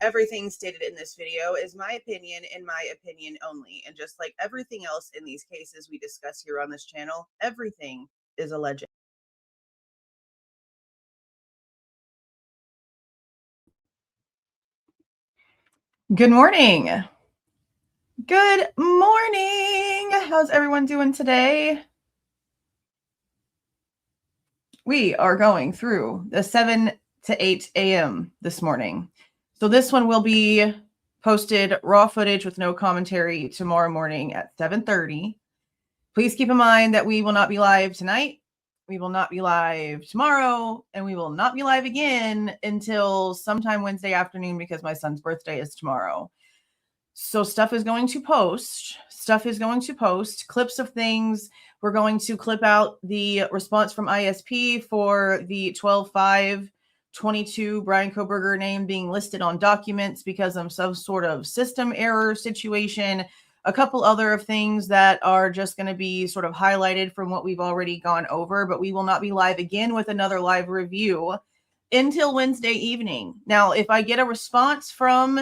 Everything stated in this video is my opinion and my opinion only. And just like everything else in these cases we discuss here on this channel, everything is alleged. Good morning. Good morning. How's everyone doing today? We are going through the 7 to 8 a.m. this morning. So this one will be posted raw footage with no commentary tomorrow morning at 7:30. Please keep in mind that we will not be live tonight. We will not be live tomorrow, and we will not be live again until sometime Wednesday afternoon because my son's birthday is tomorrow. So stuff is going to post. Clips of things. We're going to clip out the response from ISP for the 12/5/22 Bryan Kohberger name being listed on documents because of some sort of system error situation. A couple other of things that are just going to be sort of highlighted from what we've already gone over, but we will not be live again with another live review until Wednesday evening. Now, if I get a response from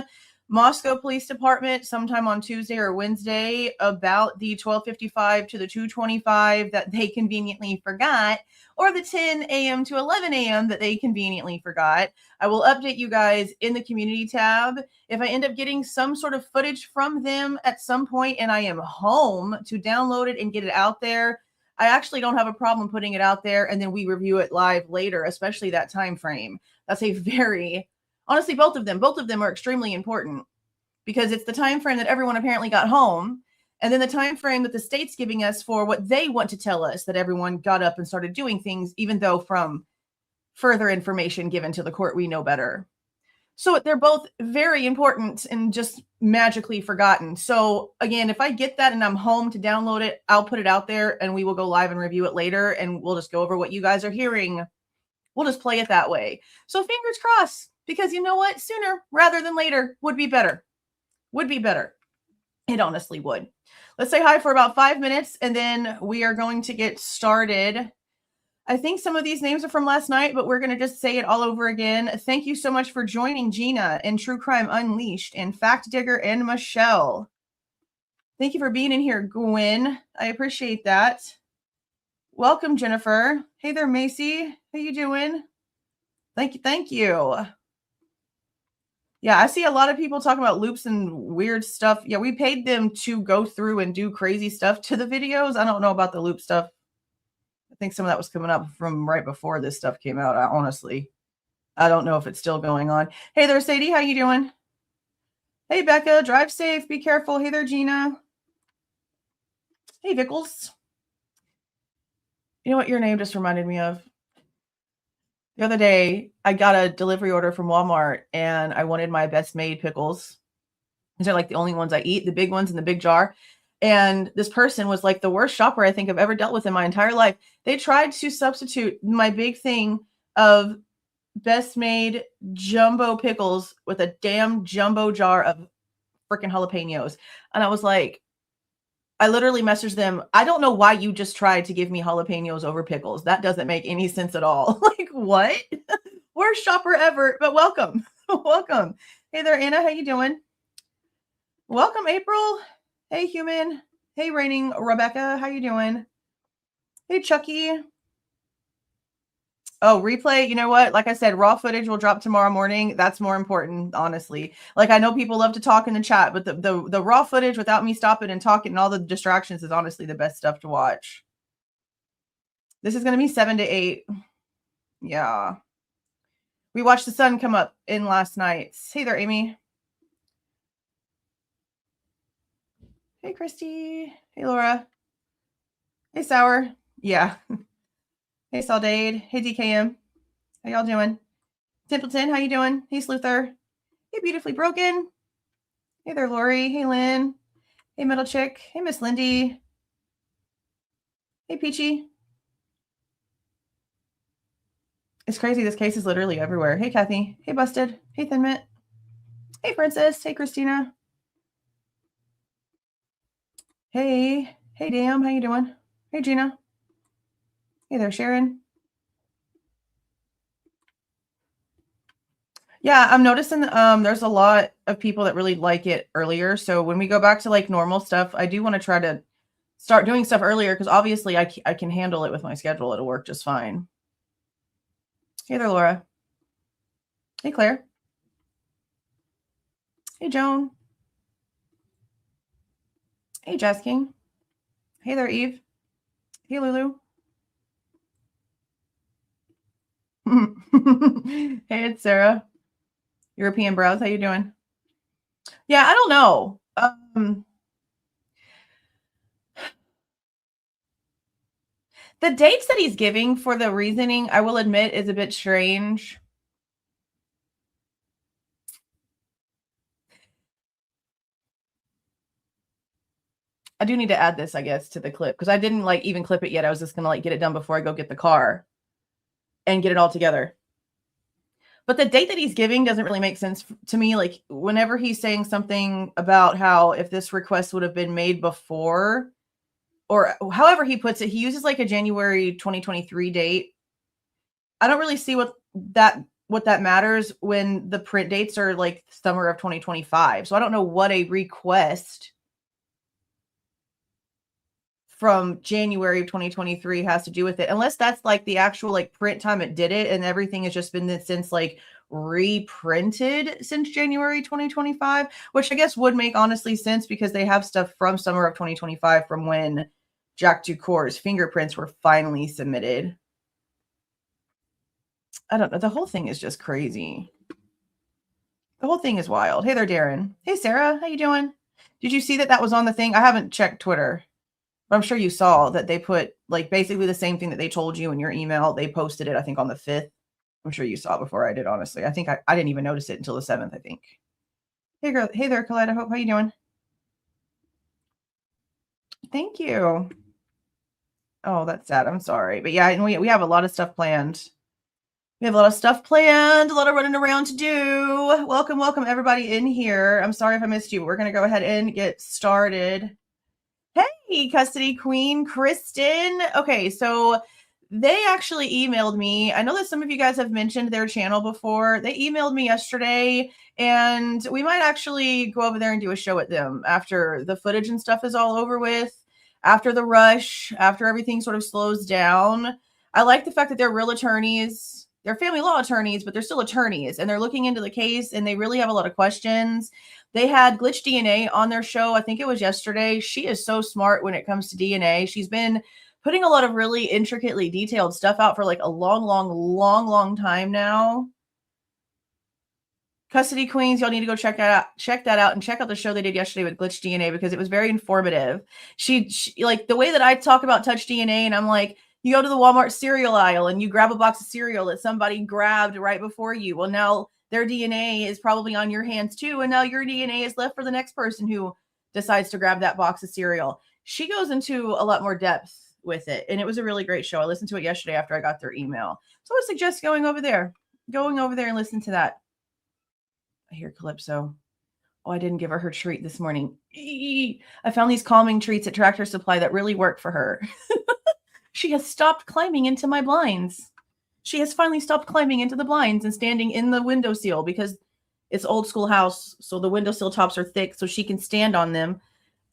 Moscow Police Department sometime on Tuesday or Wednesday about the 12:55 to the 2:25 that they conveniently forgot, or the 10 a.m. to 11 a.m. that they conveniently forgot, I will update you guys in the community tab. If I end up getting some sort of footage from them at some point and I am home to download it and get it out there, I actually don't have a problem putting it out there and then we review it live later, especially that time frame. That's a very... Honestly, both of them are extremely important because it's the time frame that everyone apparently got home, and then the time frame that the state's giving us for what they want to tell us that everyone got up and started doing things, even though from further information given to the court, we know better. So they're both very important and just magically forgotten. So again, if I get that and I'm home to download it, I'll put it out there and we will go live and review it later, and we'll just go over what you guys are hearing. We'll just play it that way. So fingers crossed. Because you know what? Sooner rather than later would be better. It honestly would. Let's say hi for about 5 minutes, and then we are going to get started. I think some of these names are from last night, but we're going to just say it all over again. Thank you so much for joining Xana and True Crime Unleashed and Fact Digger and Michelle. Thank you for being in here, Gwen. I appreciate that. Welcome, Jennifer. Hey there, Macy. How you doing? Thank you. Yeah, I see a lot of people talking about loops and weird stuff. Yeah, we paid them to go through and do crazy stuff to the videos. I don't know about the loop stuff. I think some of that was coming up from right before this stuff came out. I don't know if it's still going on. Hey there, Sadie. How you doing? Hey, Becca. Drive safe. Be careful. Hey there, Gina. Hey, Vickles. You know what your name just reminded me of? The other day, I got a delivery order from Walmart, and I wanted my best made pickles. These are like the only ones I eat, the big ones in the big jar. And this person was like the worst shopper I think I've ever dealt with in my entire life. They tried to substitute my big thing of best made jumbo pickles with a damn jumbo jar of freaking jalapenos. And I was like, I literally messaged them, I don't know why you just tried to give me jalapenos over pickles. That doesn't make any sense at all. Like, what? Worst shopper ever, but welcome. Welcome. Hey there, Anna. How you doing? Welcome, April. Hey, human. Hey, Raining Rebecca. How you doing? Hey, Chucky. Oh, replay. You know what? Like I said, raw footage will drop tomorrow morning. That's more important, honestly. Like, I know people love to talk in the chat, but the raw footage without me stopping and talking and all the distractions is honestly the best stuff to watch. This is going to be 7 to 8. Yeah. We watched the sun come up in last night. Hey there, Amy. Hey, Christy. Hey, Laura. Hey, Sour. Yeah. Hey, Saldade. Hey, DKM. How y'all doing? Templeton, how you doing? Hey, Sluther. Hey, Beautifully Broken. Hey there, Lori. Hey, Lynn. Hey, Middle Chick. Hey, Miss Lindy. Hey, Peachy. It's crazy. This case is literally everywhere. Hey, Kathy. Hey, Busted. Hey, Thin Mint. Hey, Princess. Hey, Christina. Hey. Hey, Damn. How you doing? Hey, Gina. Hey there, Sharon. Yeah, I'm noticing there's a lot of people that really like it earlier. So when we go back to like normal stuff, I do want to try to start doing stuff earlier because obviously I can handle it with my schedule. It'll work just fine. Hey there, Laura. Hey, Claire. Hey, Joan. Hey, Jazz King. Hey there, Eve. Hey, Lulu. Hey, it's Sarah. European Browse, how you doing? Yeah, I don't know. The dates that he's giving for the reasoning, I will admit, is a bit strange. I do need to add this, I guess, to the clip because I didn't like even clip it yet. I was just gonna like get it done before I go get the car and get it all together. But the date that he's giving doesn't really make sense to me. Like whenever he's saying something about how if this request would have been made before, or however he puts it, he uses like a January 2023 date. I don't really see what that matters when the print dates are like summer of 2025. So I don't know what a request from January of 2023 has to do with it, unless that's like the actual like print time it did it, and everything has just been since like reprinted since January 2025, which I guess would make honestly sense because they have stuff from summer of 2025 from when Jack Ducour's fingerprints were finally submitted. I don't know. The whole thing is just crazy. The whole thing is wild. Hey there, Darren. Hey, Sarah. How you doing? Did you see that that was on the thing? I haven't checked Twitter, but I'm sure you saw that they put like basically the same thing that they told you in your email. They posted it, I think, on the 5th. I'm sure you saw it before I did, honestly. I think I didn't even notice it until the 7th, I think. Hey, girl. Hey there, Kaleidoscope. How you doing? Thank you. Oh, that's sad. I'm sorry. But yeah, and we have a lot of stuff planned. We have a lot of stuff planned, a lot of running around to do. Welcome, welcome everybody in here. I'm sorry if I missed you, but we're going to go ahead and get started. Hey, custody queen, Kristen. Okay, so they actually emailed me. I know that some of you guys have mentioned their channel before. They emailed me yesterday, and we might actually go over there and do a show with them after the footage and stuff is all over with, after the rush, after everything sort of slows down. I like the fact that they're real attorneys. They're family law attorneys, but they're still attorneys, and they're looking into the case, and they really have a lot of questions. They had Glitch DNA on their show. I think it was yesterday. She is so smart when it comes to DNA. She's been putting a lot of really intricately detailed stuff out for like a long time now. Custody Queens, y'all need to go check that out and check out the show they did yesterday with Glitch DNA because it was very informative. She like the way that I talk about Touch DNA, and I'm like, you go to the Walmart cereal aisle and you grab a box of cereal that somebody grabbed right before you. Well, now their DNA is probably on your hands too, and now your DNA is left for the next person who decides to grab that box of cereal. She goes into a lot more depth with it, and it was a really great show. I listened to it yesterday after I got their email. So I would suggest going over there and listen to that. I hear Calypso. Oh, I didn't give her treat this morning. I found these calming treats at Tractor Supply that really work for her. She has stopped climbing into my blinds. She has finally stopped climbing into the blinds and standing in the windowsill because it's old school house. So the windowsill tops are thick so she can stand on them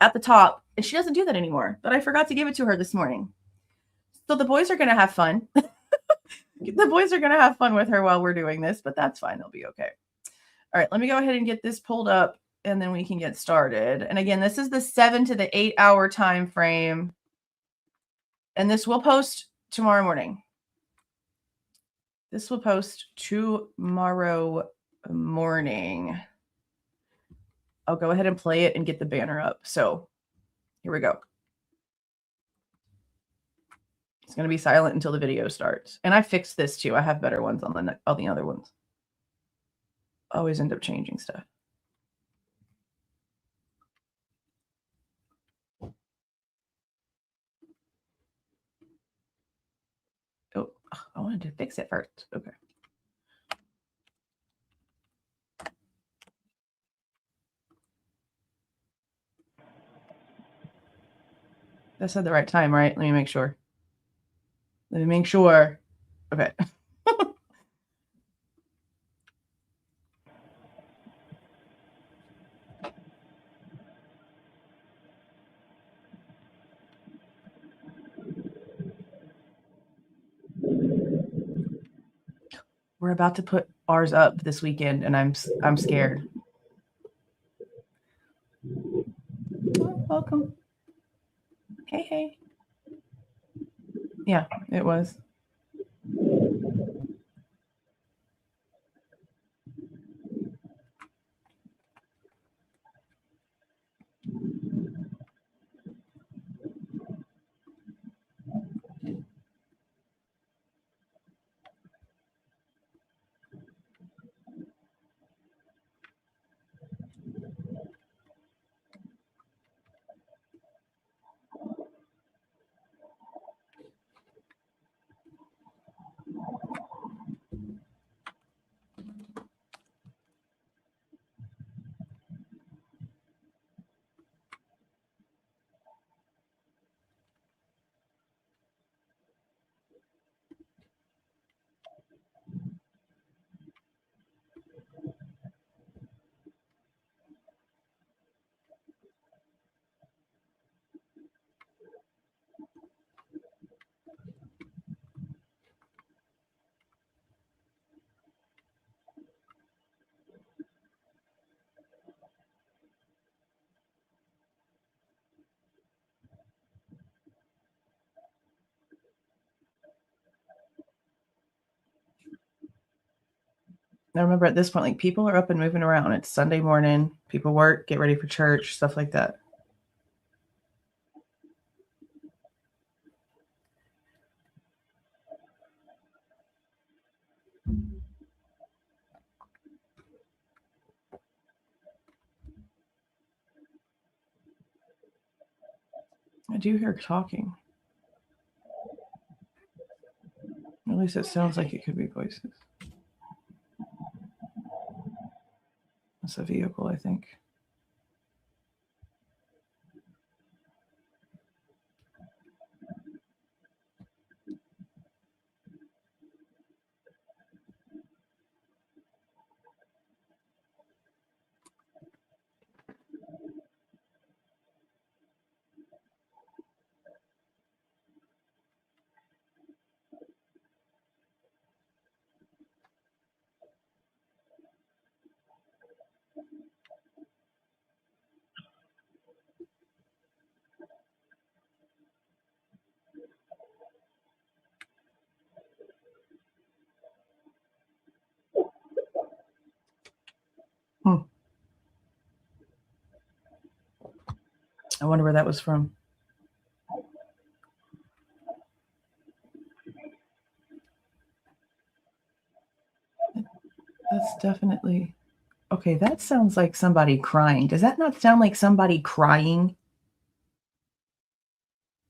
at the top. And she doesn't do that anymore. But I forgot to give it to her this morning. So the boys are going to have fun. The boys are going to have fun with her while we're doing this, but that's fine. They'll be okay. All right, let me go ahead and get this pulled up and then we can get started. And again, this is the 7 to the 8 hour time frame. And this will post tomorrow morning. This will post tomorrow morning. I'll go ahead and play it and get the banner up. So here we go. It's going to be silent until the video starts. And I fixed this too. I have better ones on all the other ones. Always end up changing stuff. Oh, I wanted to fix it first. Okay. That said the right time, right? Let me make sure. Okay. We're about to put ours up this weekend, and I'm scared. Oh, welcome. Hey. Yeah, it was. Now remember, at this point, like, people are up and moving around. It's Sunday morning. People work, get ready for church, stuff like that. I do hear talking. At least it sounds like it could be voices. It's a vehicle, I think. I wonder where that was from. That's definitely... Okay, that sounds like somebody crying. Does that not sound like somebody crying?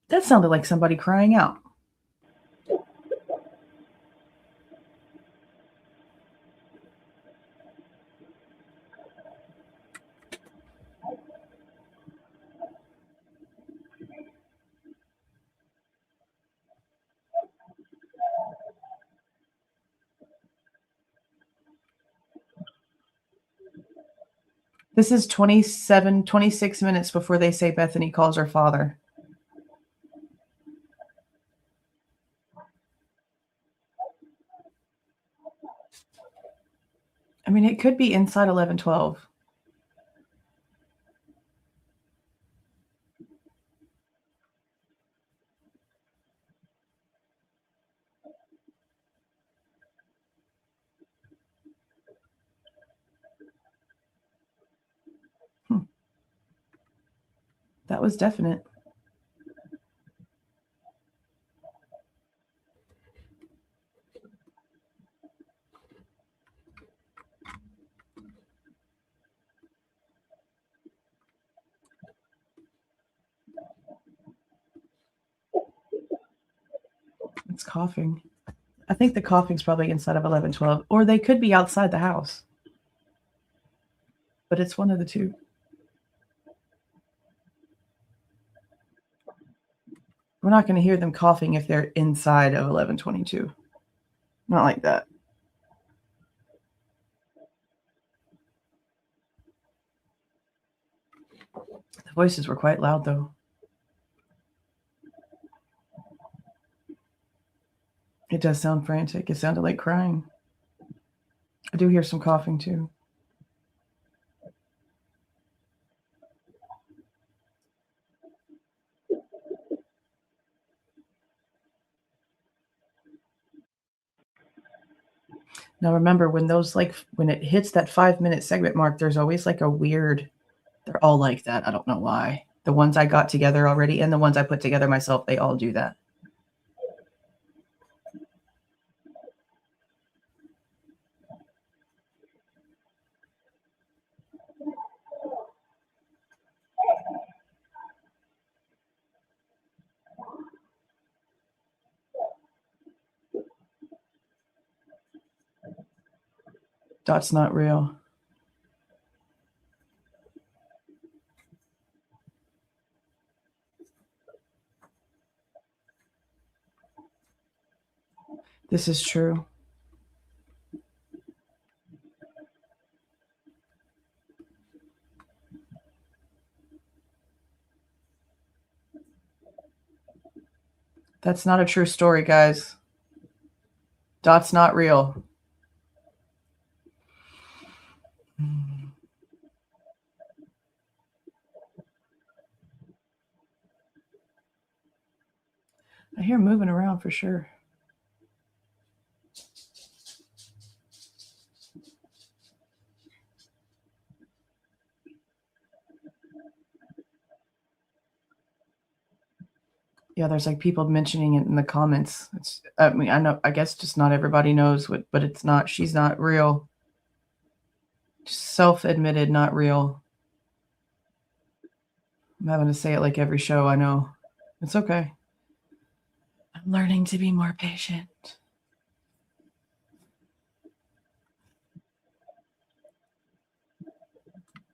That sounded like somebody crying out. This is 26 minutes before they say Bethany calls her father. I mean, it could be inside 1112. That was definite. It's coughing. I think the coughing's probably inside of 1112, or they could be outside the house. But it's one of the two. We're not going to hear them coughing if they're inside of 1122. Not like that. The voices were quite loud, though. It does sound frantic. It sounded like crying. I do hear some coughing, too. Now remember, when it hits that 5-minute segment mark, there's always like a weird... They're all like that. I don't know why. The ones I got together already and the ones I put together myself, they all do that. That's not real. This is true. That's not a true story, guys. Dot's not real. I hear moving around for sure. Yeah, there's like people mentioning it in the comments. I mean, I guess just not everybody knows what, but it's not, she's not real. Self-admitted, not real. I'm having to say it like every show, I know. It's okay. I'm learning to be more patient.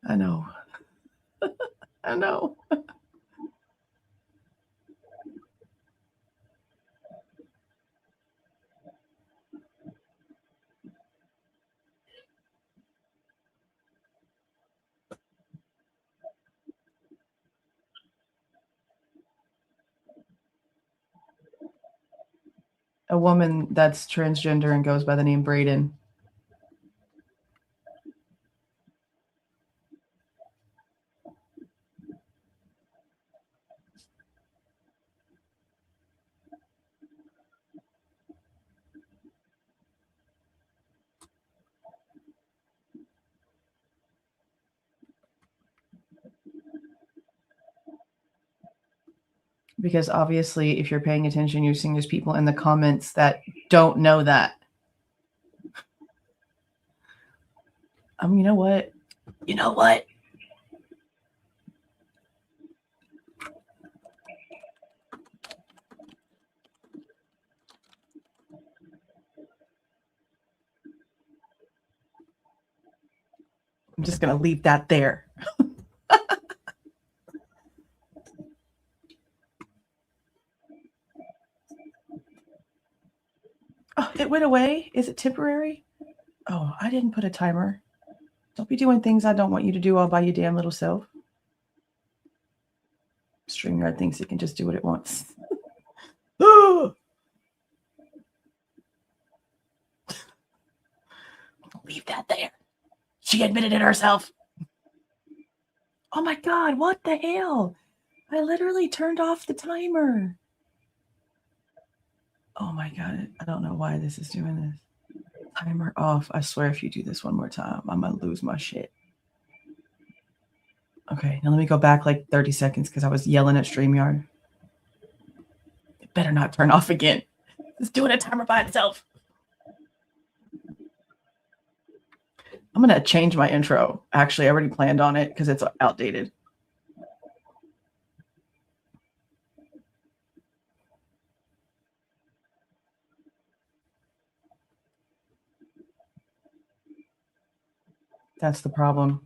I know. I know. A woman that's transgender and goes by the name Braden. Because obviously, if you're paying attention, you're seeing there's people in the comments that don't know that. You know what? You know what? I'm just going to leave that there. Oh, it went away? Is it temporary? Oh, I didn't put a timer. Don't be doing things I don't want you to do all by your damn little self. StreamYard thinks it can just do what it wants. Leave that there. She admitted it herself. Oh my God, what the hell? I literally turned off the timer. Oh my God, I don't know why this is doing this. Timer off. I swear if you do this one more time, I'm going to lose my shit. Okay, now let me go back like 30 seconds because I was yelling at StreamYard. It better not turn off again. It's doing a timer by itself. I'm going to change my intro. Actually, I already planned on it because it's outdated. That's the problem.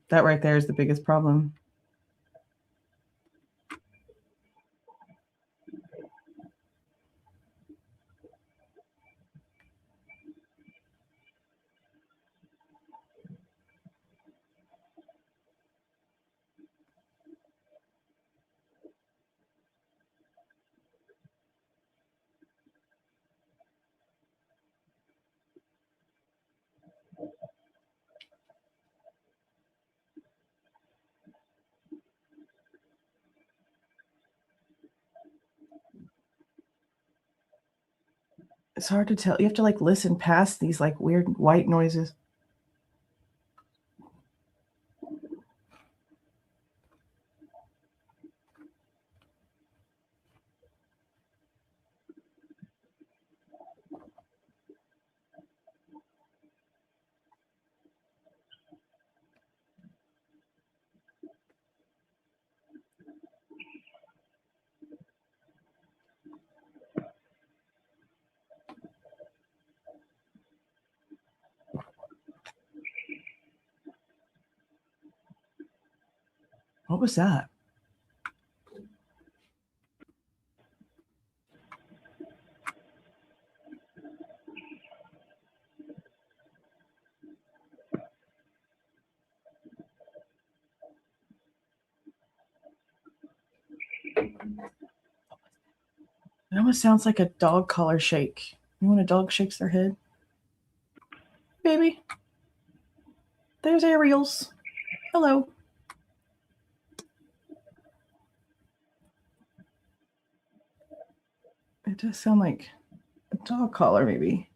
That right there is the biggest problem. It's hard to tell. You have to like listen past these like weird white noises. What was that? It almost sounds like a dog collar shake. You know when a dog shakes their head? Baby. There's Ariel's. Hello. It does sound like a dog collar, maybe.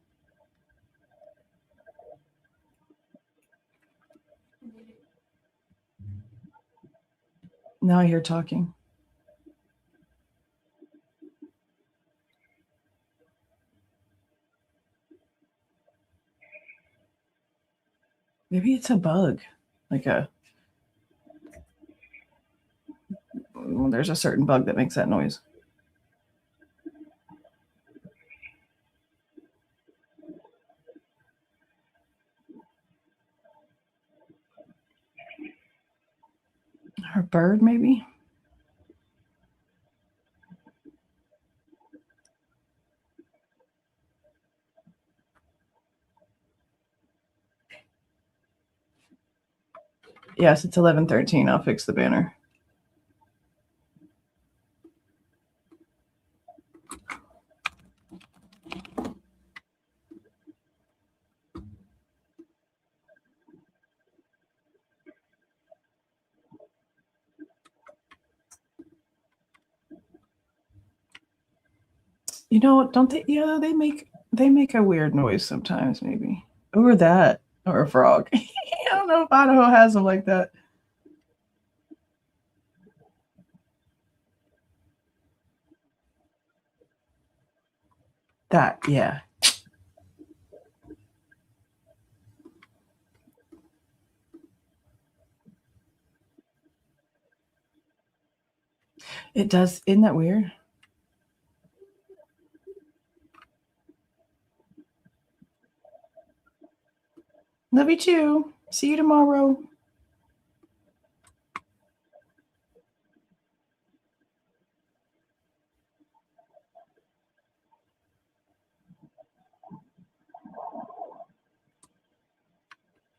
Now I hear talking. Maybe it's a bug. There's a certain bug that makes that noise. Or a bird, maybe? Yes, it's 11:13. I'll fix the banner. You know, don't they? Yeah, they make a weird noise sometimes, maybe. Or that, or a frog. I don't know if Idaho has them like that. That, yeah. It does. Isn't that weird? Love you too. See you tomorrow.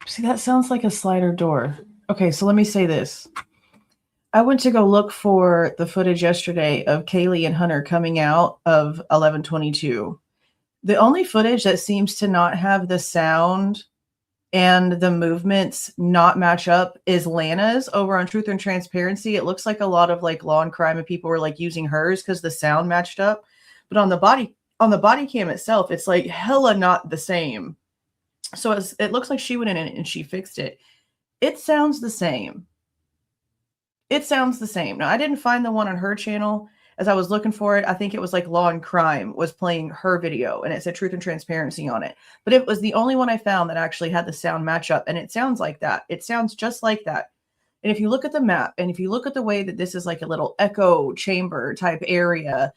See, that sounds like a slider door. Okay, so let me say this. I went to go look for the footage yesterday of Kaylee and Hunter coming out of 1122. The only footage that seems to not have the sound and the movements not match up is Lana's over on Truth and Transparency. It looks like a lot of like law and crime and people were like using hers because the sound matched up. But on the body cam itself, it's like hella not the same. So it looks like she went in and she fixed it. It sounds the same. It sounds the same. Now, I didn't find the one on her channel as I was looking for it. I think it was like Law and Crime was playing her video and it said Truth and Transparency on it. But it was the only one I found that actually had the sound match up. And it sounds like that. It sounds just like that. And if you look at the map and if you look at the way that this is like a little echo chamber type area,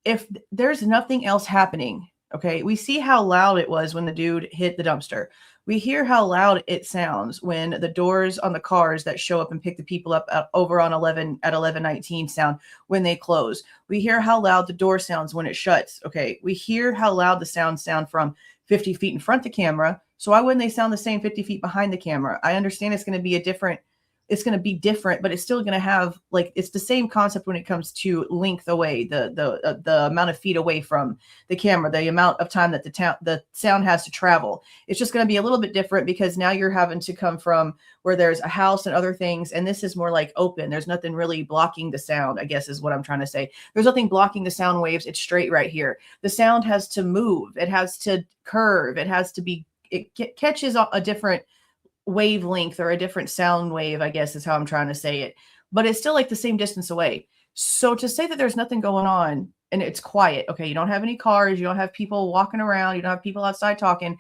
if there's nothing else happening, okay, we see how loud it was when the dude hit the dumpster. We hear how loud it sounds when the doors on the cars that show up and pick the people up over on 11 at 11:19 sound when they close. We hear how loud the door sounds when it shuts. Okay, we hear how loud the sound from 50 feet in front of the camera. So why wouldn't they sound the same 50 feet behind the camera? I understand it's going to be different, but it's still going to have like, it's the same concept when it comes to length away, the amount of feet away from the camera, the amount of time that the sound has to travel. It's just going to be a little bit different because now you're having to come from where there's a house and other things. And this is more like open. There's nothing really blocking the sound, I guess is what I'm trying to say. There's nothing blocking the sound waves. It's straight right here. The sound has to move. It has to curve. It has to be, it catches a different wavelength or a different sound wave, I guess is how I'm trying to say it, but it's still like the same distance away. So to say that there's nothing going on and it's quiet, okay, you don't have any cars, you don't have people walking around, you don't have people outside talking,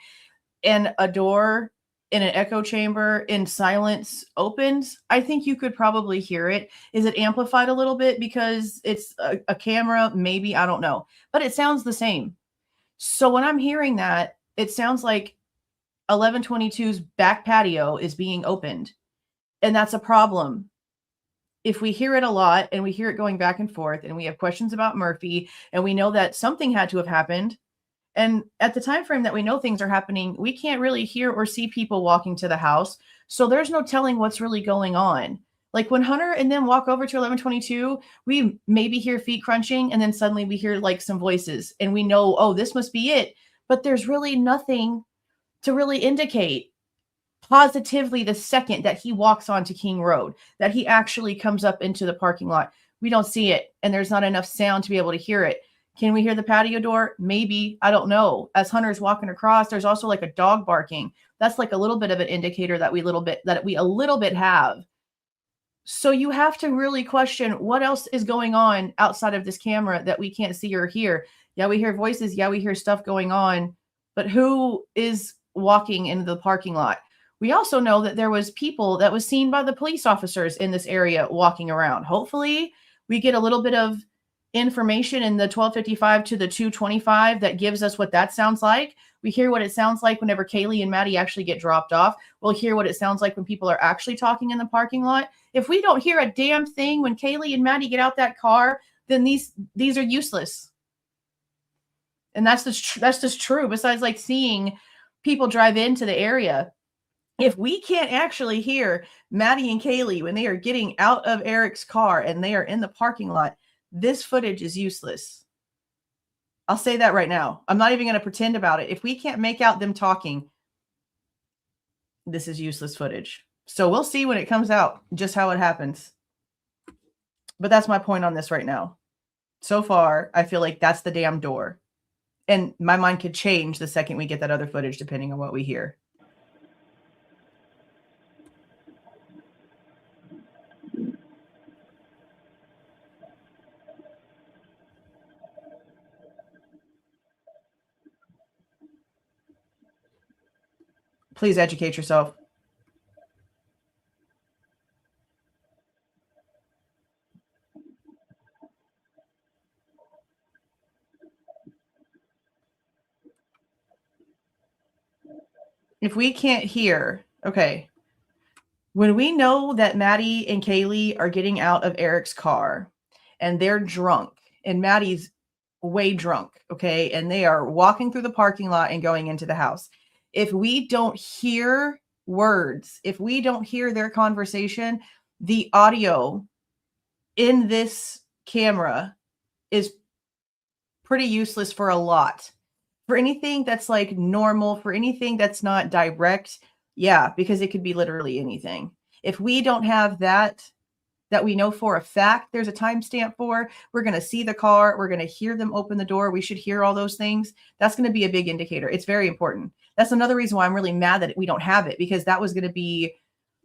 and a door in an echo chamber in silence opens, I think you could probably hear it. Is it amplified a little bit because it's a camera? Maybe, I don't know, but it sounds the same. So when I'm hearing that, it sounds like 1122's back patio is being opened. And that's a problem. If we hear it a lot and we hear it going back and forth and we have questions about Murphy and we know that something had to have happened. And at the time frame that we know things are happening, we can't really hear or see people walking to the house. So there's no telling what's really going on. Like when Hunter and them walk over to 1122, we maybe hear feet crunching and then suddenly we hear like some voices and we know, oh, this must be it. But there's really nothing to really indicate positively the second that he walks onto King Road, that he actually comes up into the parking lot. We don't see it, and there's not enough sound to be able to hear it. Can we hear the patio door? Maybe. I don't know. As Hunter's walking across, there's also like a dog barking. That's like a little bit of an indicator that we a little bit have. So you have to really question what else is going on outside of this camera that we can't see or hear. Yeah, we hear voices. Yeah, we hear stuff going on. But who is walking into the parking lot? We also know that there was people that was seen by the police officers in this area walking around. Hopefully we get a little bit of information in the 1255 to the 225 that gives us what that sounds like. We hear what it sounds like whenever Kaylee and Maddie actually get dropped off. We'll hear what it sounds like when people are actually talking in the parking lot. If we don't hear a damn thing when Kaylee and Maddie get out that car, then these are useless. And that's just true. Besides, like, seeing people drive into the area, if we can't actually hear Maddie and Kaylee when they are getting out of Eric's car and they are in the parking lot, this footage is useless. I'll say that right now. I'm not even going to pretend about it. If we can't make out them talking, this is useless footage. So we'll see when it comes out just how it happens. But that's my point on this right now. So far, I feel like that's the damn door. And my mind could change the second we get that other footage, depending on what we hear. Please educate yourself. If we can't hear, okay, when we know that Maddie and Kaylee are getting out of Eric's car and they're drunk and Maddie's way drunk, okay, and they are walking through the parking lot and going into the house. If we don't hear words, if we don't hear their conversation, the audio in this camera is pretty useless for a lot. For anything that's like normal, for anything that's not direct, yeah, because it could be literally anything. If we don't have that we know for a fact there's a timestamp for, we're going to see the car, we're going to hear them open the door, we should hear all those things. That's going to be a big indicator. It's very important. That's another reason why I'm really mad that we don't have it, because that was going to be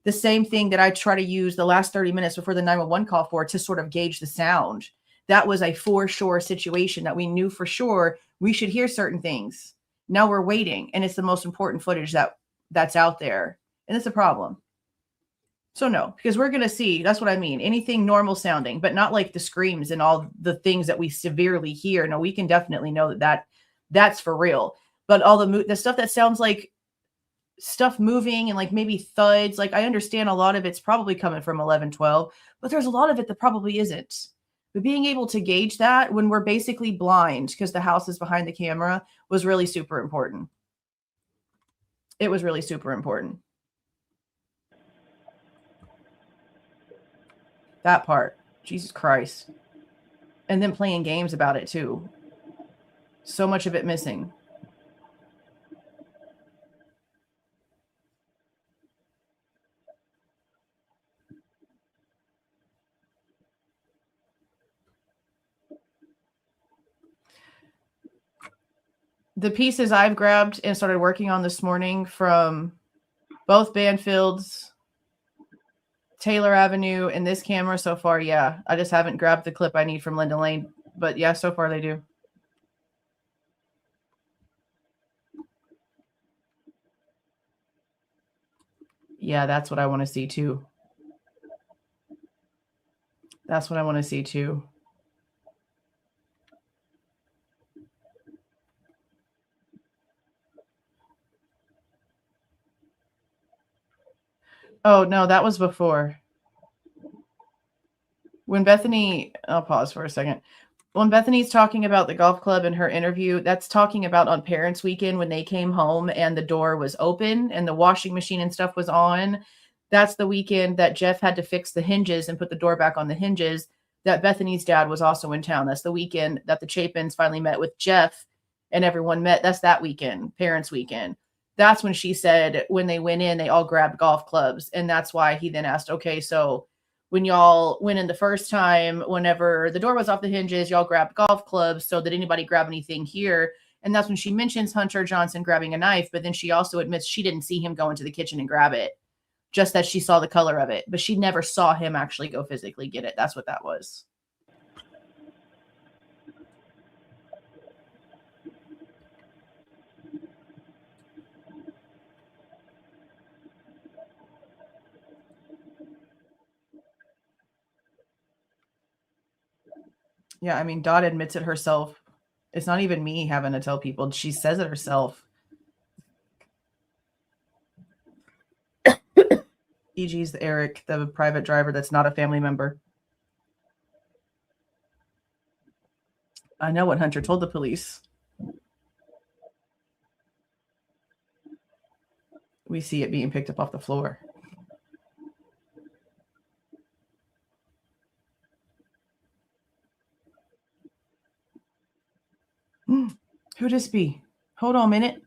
the same thing that I try to use the last 30 minutes before the 911 call for, to sort of gauge the sound. That was a for sure situation that we knew for sure we should hear certain things. Now we're waiting, and it's the most important footage that's out there, and it's a problem. So no, because we're going to see, that's what I mean, anything normal sounding, but not like the screams and all the things that we severely hear. No, we can definitely know that's for real. But all the stuff that sounds like stuff moving and like maybe thuds, like I understand a lot of it's probably coming from 1112, but there's a lot of it that probably isn't. But being able to gauge that when we're basically blind because the house is behind the camera was really super important. It was really super important. That part. Jesus Christ. And then playing games about it too. So much of it missing. The pieces I've grabbed and started working on this morning from both Banfields, Taylor Avenue, and this camera so far, yeah. I just haven't grabbed the clip I need from Linda Lane. But yeah, so far they do. Yeah, that's what I want to see too. That's what I want to see too. Oh, no, that was before. When Bethany, I'll pause for a second. When Bethany's talking about the golf club in her interview, that's talking about on Parents Weekend when they came home and the door was open and the washing machine and stuff was on. That's the weekend that Jeff had to fix the hinges and put the door back on the hinges, that Bethany's dad was also in town. That's the weekend that the Chapins finally met with Jeff and everyone met. That's that weekend, Parents Weekend. That's when she said when they went in, they all grabbed golf clubs. And that's why he then asked, okay, so when y'all went in the first time, whenever the door was off the hinges, y'all grabbed golf clubs. So did anybody grab anything here? And that's when she mentions Hunter Johnson grabbing a knife. But then she also admits she didn't see him go into the kitchen and grab it, just that she saw the color of it. But she never saw him actually go physically get it. That's what that was. Yeah, I mean, Dot admits it herself. It's not even me having to tell people. She says it herself. EG's the Eric, the private driver that's not a family member. I know what Hunter told the police. We see it being picked up off the floor. Who'd this be? Hold on a minute.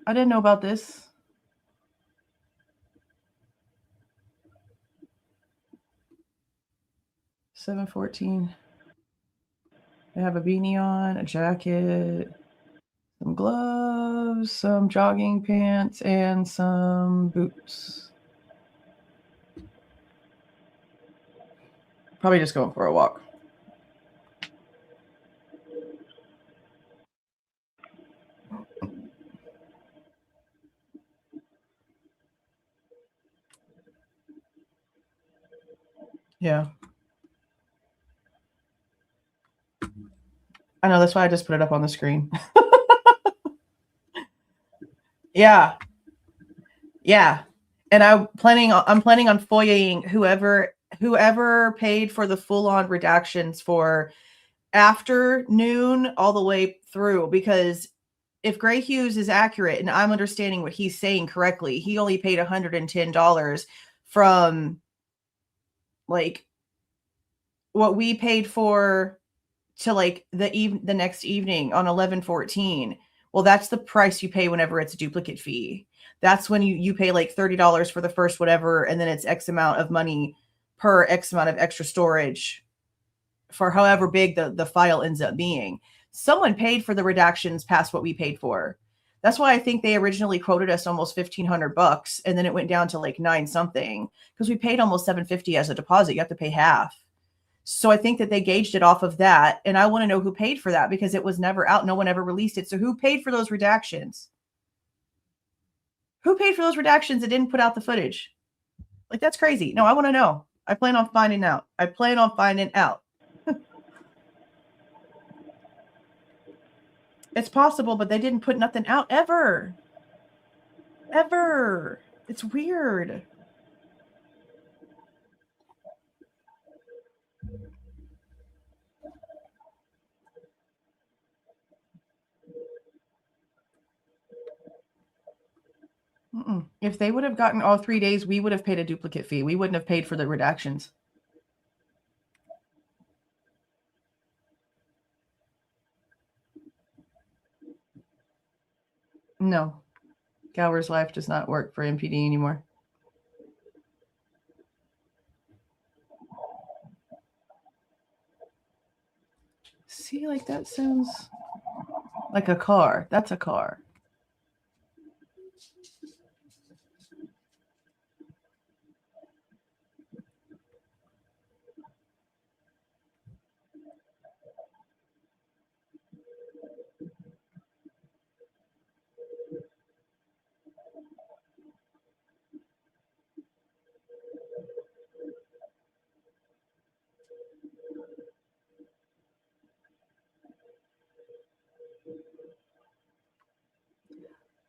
I didn't know about this. $7.14. They have a beanie on, a jacket, some gloves, some jogging pants, and some boots. Probably just going for a walk. Yeah. I know, that's why I just put it up on the screen. Yeah. Yeah. And I'm planning on FOIAing whoever paid for the full-on redactions for afternoon all the way through, because if Gray Hughes is accurate and I'm understanding what he's saying correctly, he only paid $110 from like what we paid for to like the next evening on 11/14. Well, that's the price you pay whenever it's a duplicate fee. That's when you pay like $30 for the first whatever, and then it's X amount of money per X amount of extra storage for however big the file ends up being. Someone paid for the redactions past what we paid for. That's why I think they originally quoted us almost $1,500, and then it went down to like 9 something because we paid almost $750 as a deposit. You have to pay half. So I think that they gauged it off of that, and I want to know who paid for that because it was never out. No one ever released it. So who paid for those redactions? Who paid for those redactions that didn't put out the footage? Like, that's crazy. No, I want to know. I plan on finding out. It's possible, but they didn't put nothing out ever. Ever. It's weird. If they would have gotten all 3 days, we would have paid a duplicate fee. We wouldn't have paid for the redactions. No. Gower's life does not work for MPD anymore. See, like, that sounds like a car. That's a car.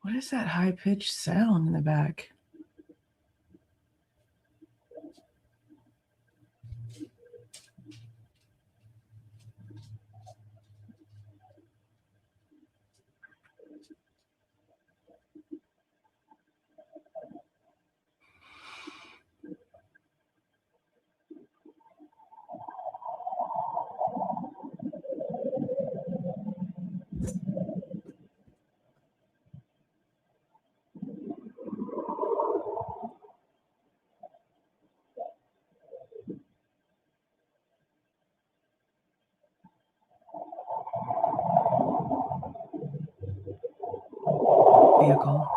What is that high-pitched sound in the back? Vehicle.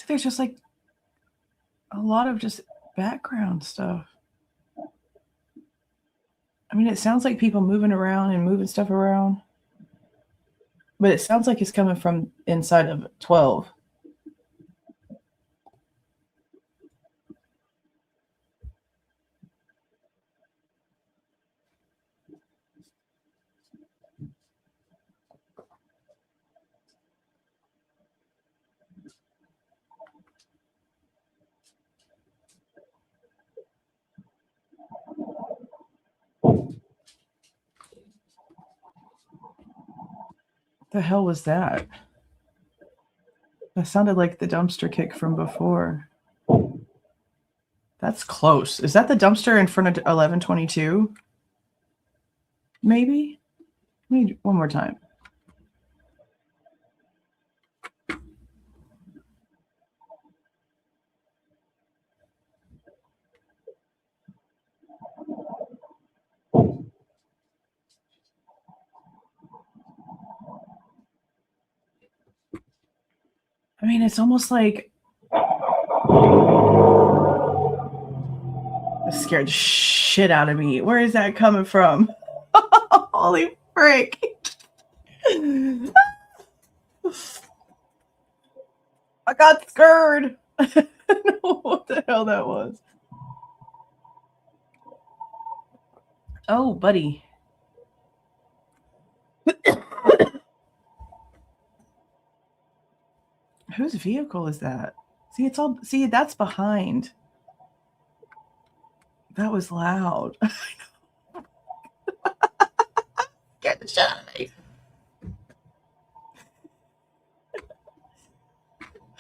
there's just like a lot of just background stuff. I mean, it sounds like people moving around and moving stuff around. But it sounds like it's coming from inside of 12. The hell was that? That sounded like the dumpster kick from before. That's close. Is that the dumpster in front of 1122? Maybe? Maybe one more time. I mean, it's almost like it scared the shit out of me. Where is that coming from? Holy frick. I got scared. I don't know what the hell that was. Oh, buddy. Whose vehicle is that? See, that's behind. That was loud. Get the shit out of me.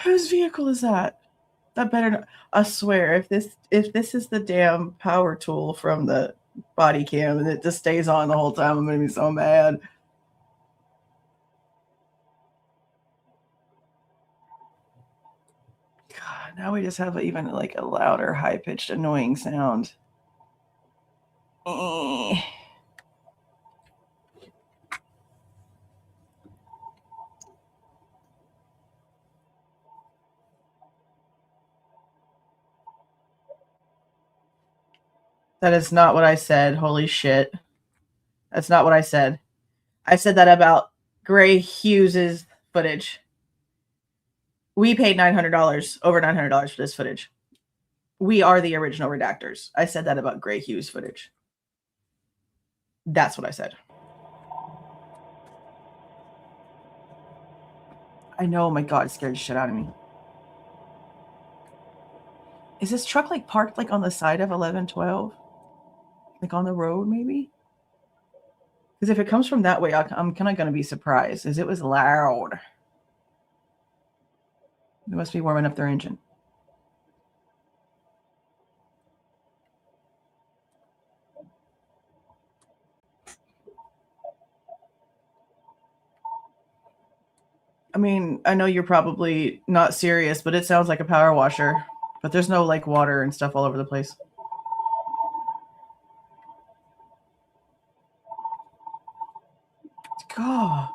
Whose vehicle is that? That better not. I swear, if this is the damn power tool from the body cam and it just stays on the whole time, I'm gonna be so mad. God, now we just have even like a louder, high-pitched, annoying sound. That is not what I said. Holy shit. That's not what I said. I said that about Gray Hughes's footage. We paid $900, over $900 for this footage. We are the original redactors. I said that about Gray Hughes footage. That's what I said. I know, my God, it scared the shit out of me. Is this truck like parked like on the side of 1112? Like on the road, maybe? Because if it comes from that way, I'm kind of going to be surprised, as it was loud. They must be warming up their engine. I mean, I know you're probably not serious, but it sounds like a power washer. But there's no like water and stuff all over the place. God.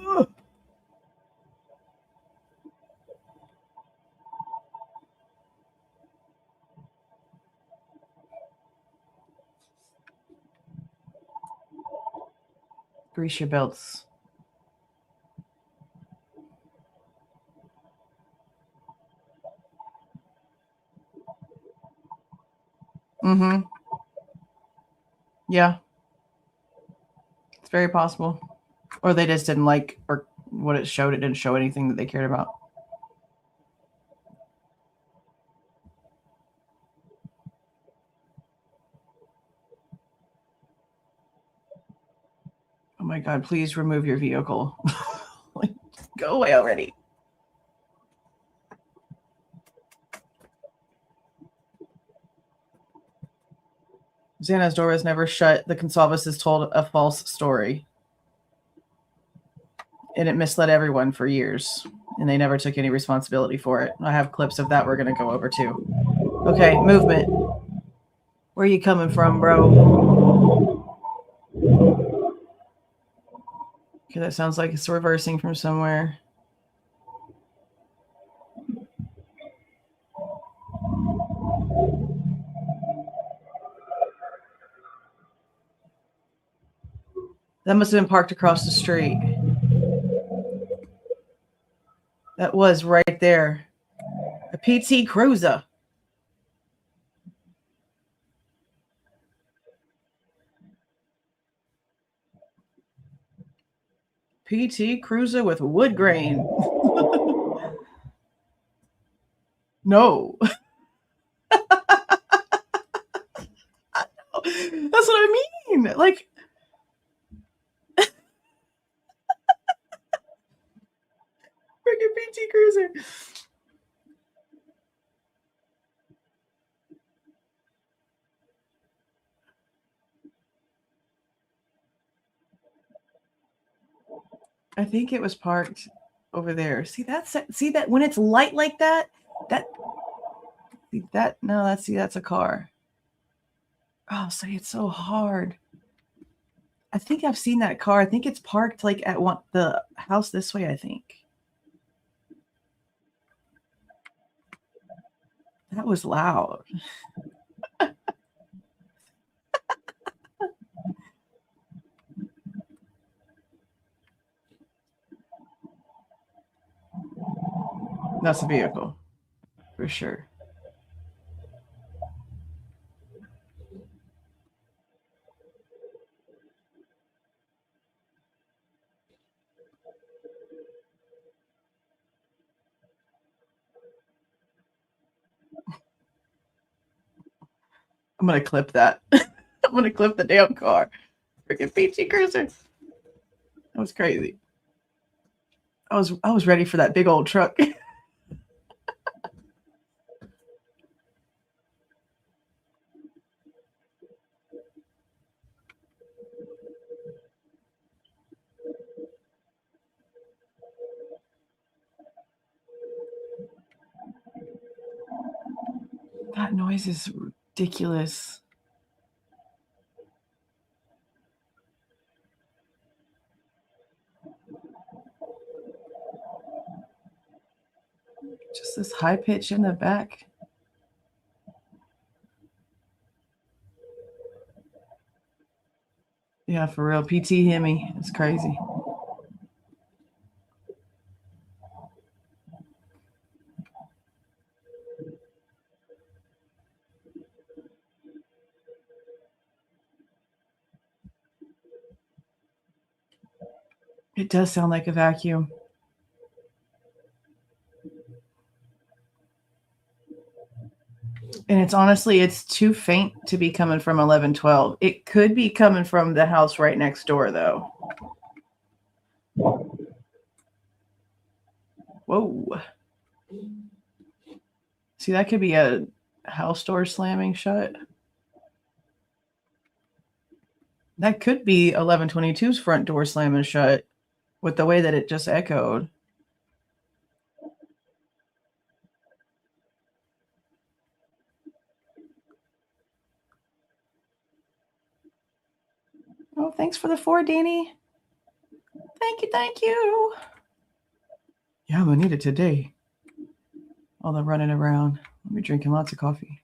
Ugh. Grease your belts. Mm-hmm. Yeah. It's very possible. Or they just didn't like, or what it showed, it didn't show anything that they cared about. Oh my God, please remove your vehicle. Like, go away already. Xana's door was never shut. The Goncalves has told a false story. And it misled everyone for years. And they never took any responsibility for it. I have clips of that we're going to go over too. Okay, movement. Where are you coming from, bro? Okay, that sounds like it's reversing from somewhere. That must have been parked across the street. That was right there. A PT Cruiser. PT Cruiser with wood grain. No. That's what I mean. Like, freaking PT Cruiser. I think it was parked over there. See that when it's light like that, that's a car. Oh, see, it's so hard. I think I've seen that car. I think it's parked like at the house this way, I think. That was loud. That's a vehicle, for sure. I'm gonna clip that. I'm gonna clip the damn car. Freaking PT Cruiser. That was crazy. I was ready for that big old truck. That noise is ridiculous. Just this high pitch in the back. Yeah, for real. PT Hemi. It's crazy. It does sound like a vacuum. And it's too faint to be coming from 1112. It could be coming from the house right next door, though. Whoa. See, that could be a house door slamming shut. That could be 1122's front door slamming shut with the way that it just echoed. Oh, thanks for the 4, Danny. Thank you. Yeah, I'm gonna need it today. All the running around. I'll be drinking lots of coffee.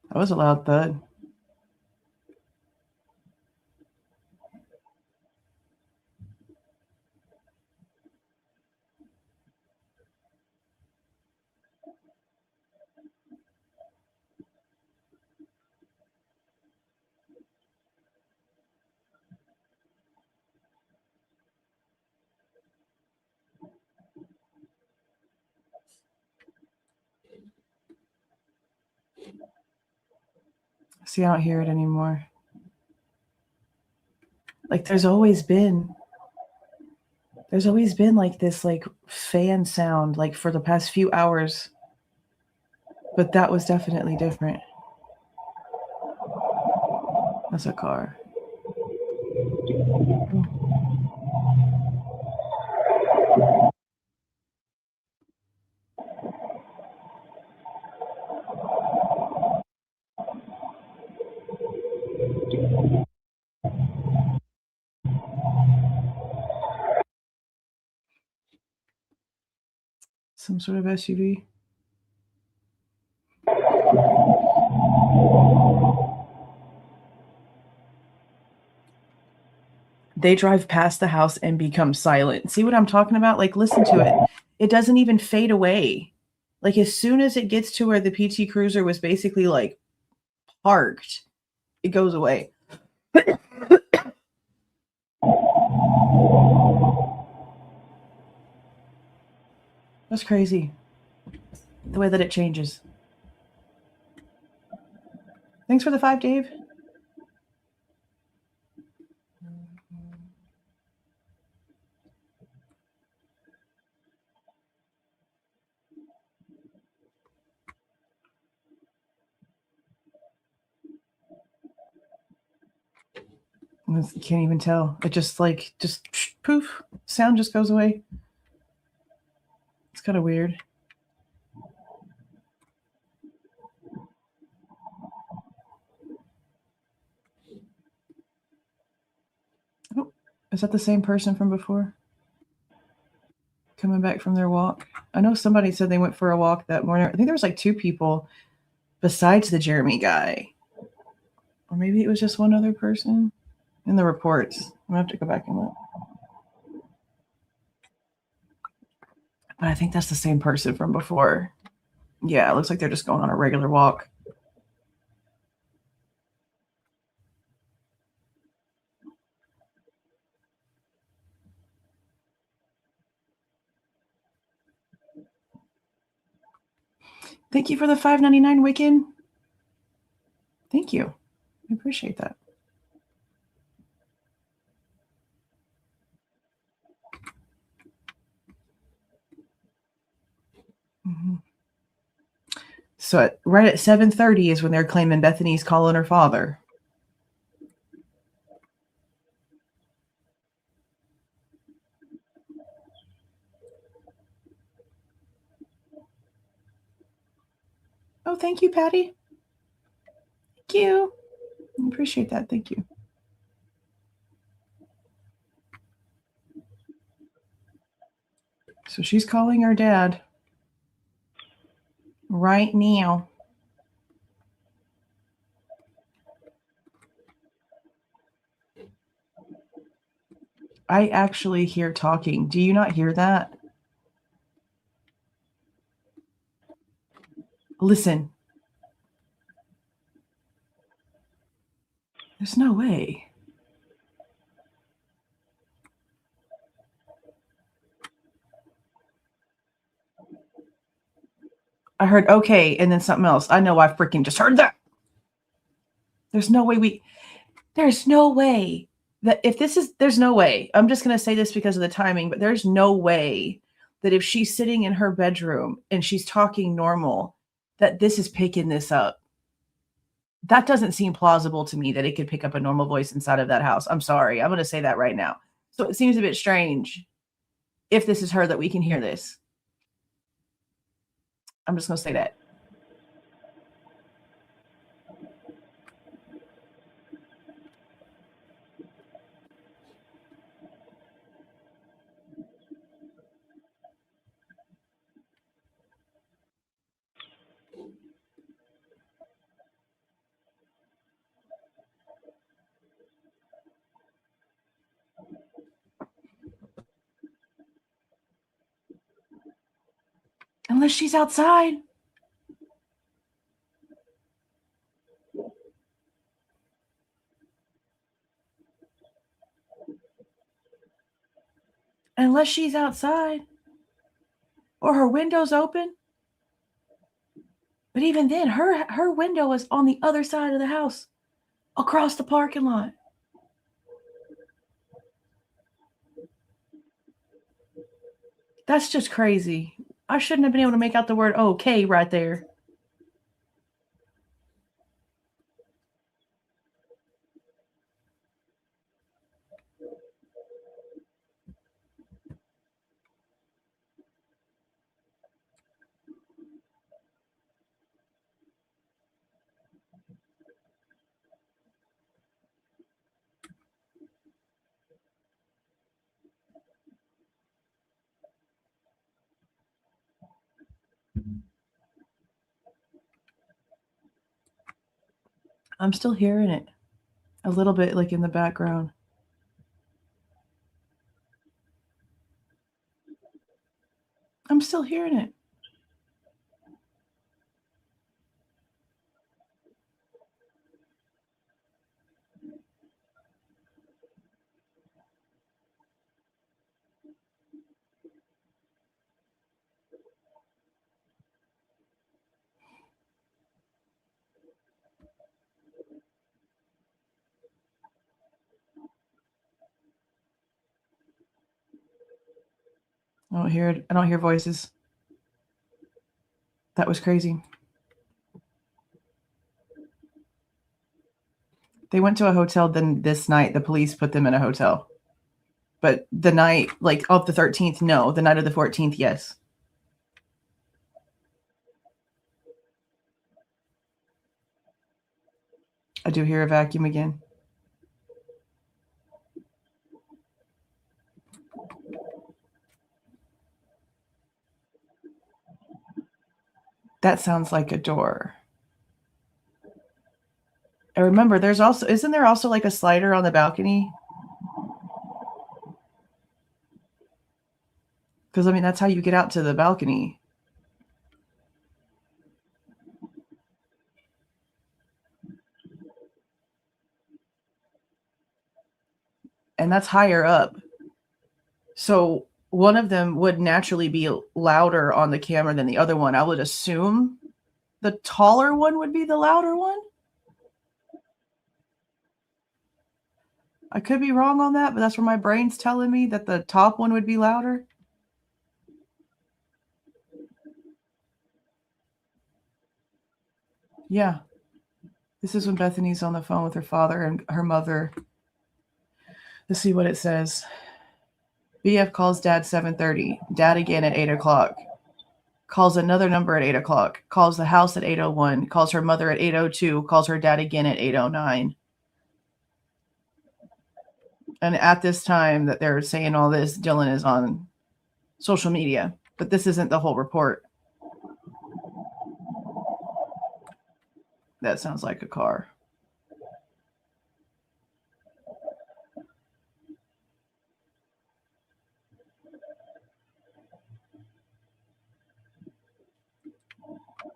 That was a loud thud. See, I don't hear it anymore. Like there's always been like this like fan sound like for the past few hours. But that was definitely different. That's a car. Some sort of SUV. they drive past the house and become silent. See what I'm talking about? Like, listen to it. It doesn't even fade away. Like, as soon as it gets to where the PT Cruiser was basically like parked, it goes away. That's crazy. The way that it changes. Thanks for the 5, Dave. You can't even tell. It just poof, sound just goes away. It's kind of weird. Oh, is that the same person from before? Coming back from their walk? I know somebody said they went for a walk that morning. I think there was like 2 people besides the Jeremy guy. Or maybe it was just one other person in the reports. I'm going to have to go back and look. But I think that's the same person from before. Yeah, it looks like they're just going on a regular walk. Thank you for the $5.99, Wiccan. Thank you. I appreciate that. Mm-hmm. So right at 7:30 is when they're claiming Bethany's calling her father. Oh, thank you, Patty. Thank you. I appreciate that. Thank you. So she's calling her dad right now. I actually hear talking. Do you not hear that? Listen. There's no way. I heard okay, and then something else. I know I freaking just heard that. There's no way that there's no way. I'm just going to say this because of the timing, but there's no way that if she's sitting in her bedroom and she's talking normal, that this is picking this up. That doesn't seem plausible to me that it could pick up a normal voice inside of that house. I'm sorry. I'm going to say that right now. So it seems a bit strange if this is her that we can hear this. I'm just going to say that. Unless she's outside. Unless she's outside. Or her window's open. But even then, her window is on the other side of the house, across the parking lot. That's just crazy. I shouldn't have been able to make out the word okay right there. I'm still hearing it a little bit, like in the background. still hearing it? I don't hear it. I don't hear voices. That was crazy. They went to a hotel. Then this night, the police put them in a hotel. But the night, like, of the 13th, no. The night of the 14th, yes. I do hear a vacuum again. That sounds like a door. And remember, there's also, isn't there also like a slider on the balcony? Because, I mean, that's how you get out to the balcony. And that's higher up. So one of them would naturally be louder on the camera than the other one. I would assume the taller one would be the louder one. I could be wrong on that, but that's where my brain's telling me that the top one would be louder. Yeah. This is when Bethany's on the phone with her father and her mother. Let's see what it says. BF calls dad 7:30. Dad again at 8 o'clock. Calls another number at 8 o'clock. Calls the house at 8:01. Calls her mother at 8:02. Calls her dad again at 8:09. And at this time that they're saying all this, Dylan is on social media. But this isn't the whole report. That sounds like a car.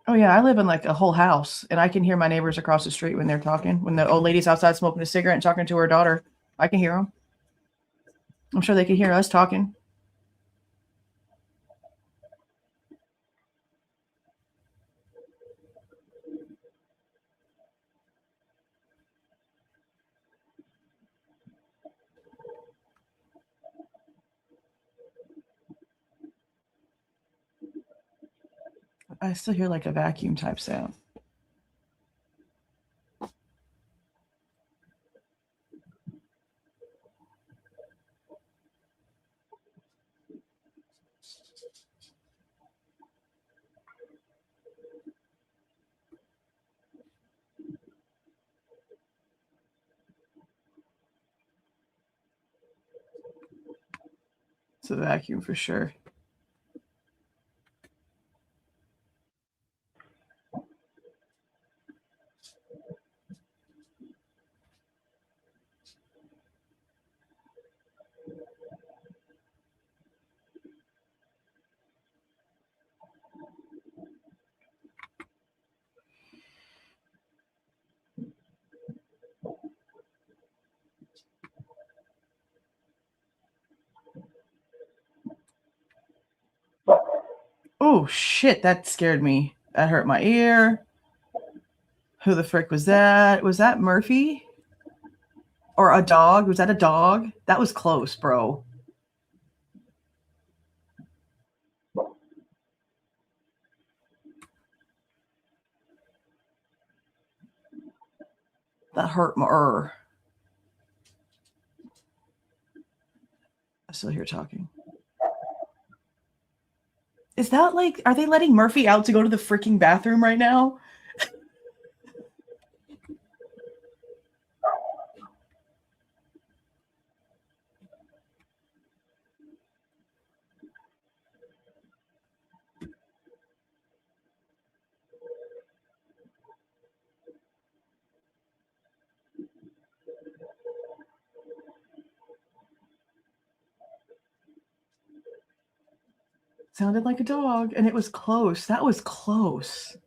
Oh, yeah, I live in like a whole house, and I can hear my neighbors across the street when they're talking. When the old lady's outside smoking a cigarette and talking to her daughter, I can hear them. I'm sure they can hear us talking. I still hear like a vacuum type sound. It's a vacuum for sure. Oh, shit, that scared me. That hurt my ear. Who the frick was that? Was that Murphy? Or a dog? Was that a dog? That was close, bro. That hurt more. I'm still here talking. Is that like, are they letting Murphy out to go to the freaking bathroom right now? Sounded like a dog, and it was close. That was close.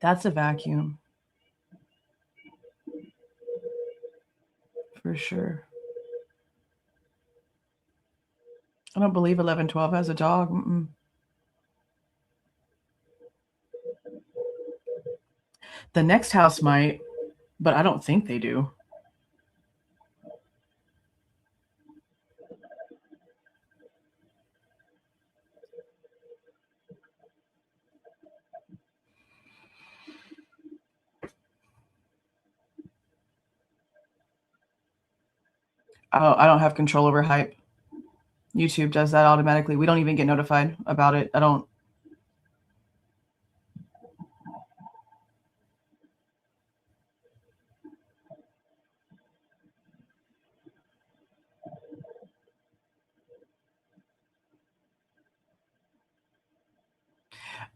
That's a vacuum. For sure. I don't believe 1112 has a dog. Mm-mm. The next house might, but I don't think they do. Oh, I don't have control over hype. YouTube does that automatically. We don't even get notified about it. I don't.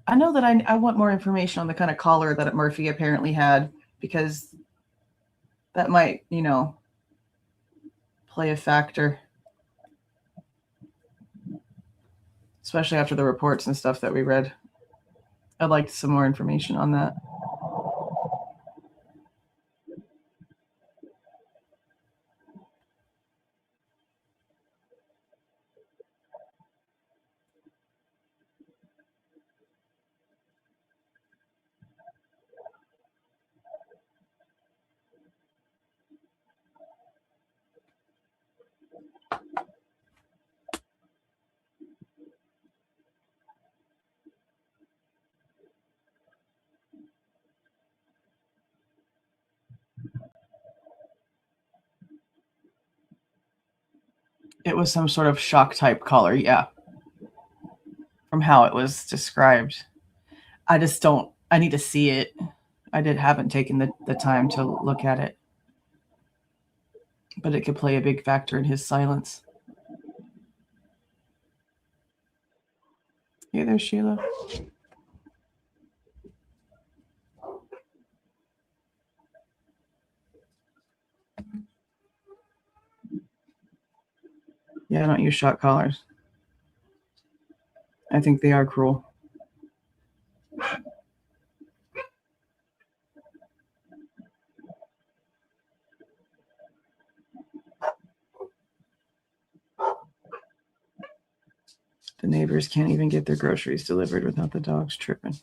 I know that I want more information on the kind of collar that Murphy apparently had, because that might, play a factor, especially after the reports and stuff that we read. I'd like some more information on that. It was some sort of shock type collar, yeah, from how it was described. I just don't, I need to see it. Haven't taken the time to look at it. But it could play a big factor in his silence. Hey there, Sheila. Yeah, I don't use shock collars. I think they are cruel. The neighbors can't even get their groceries delivered without the dogs tripping.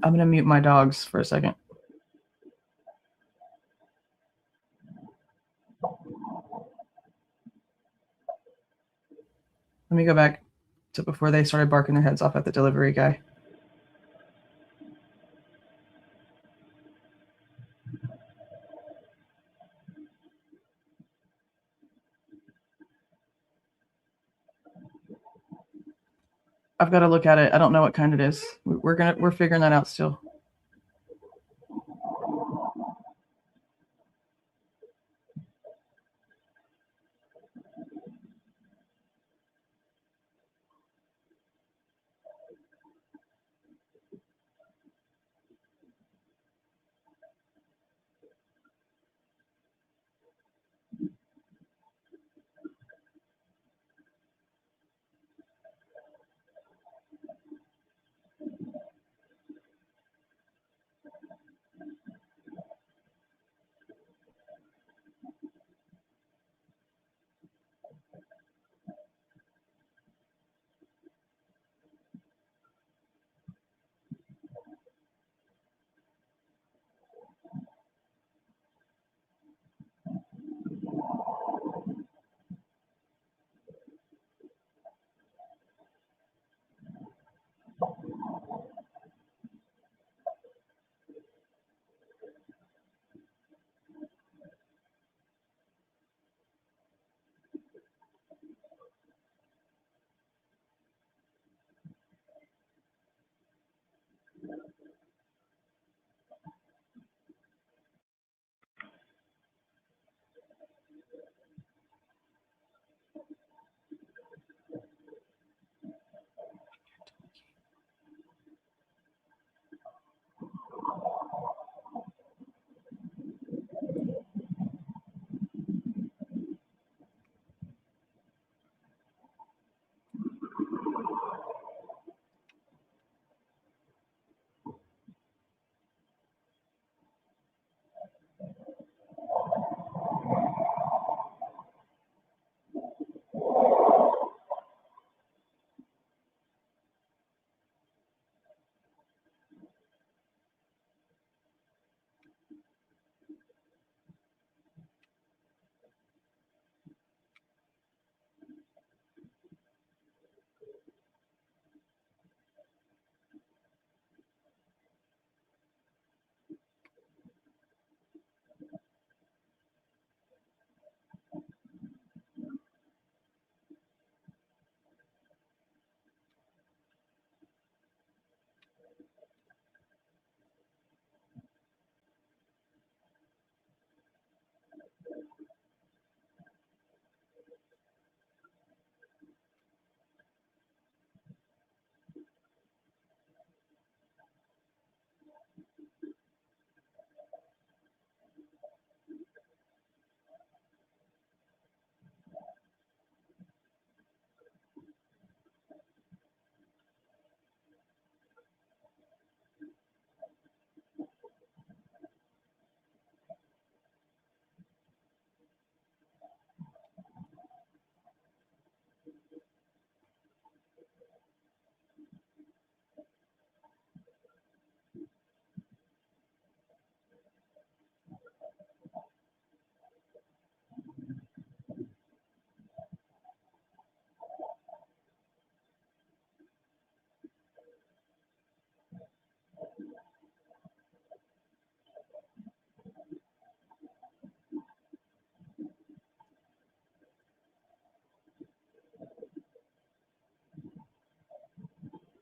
I'm going to mute my dogs for a second. Let me go back to before they started barking their heads off at the delivery guy. I've got to look at it. I don't know what kind it is. We're figuring that out still.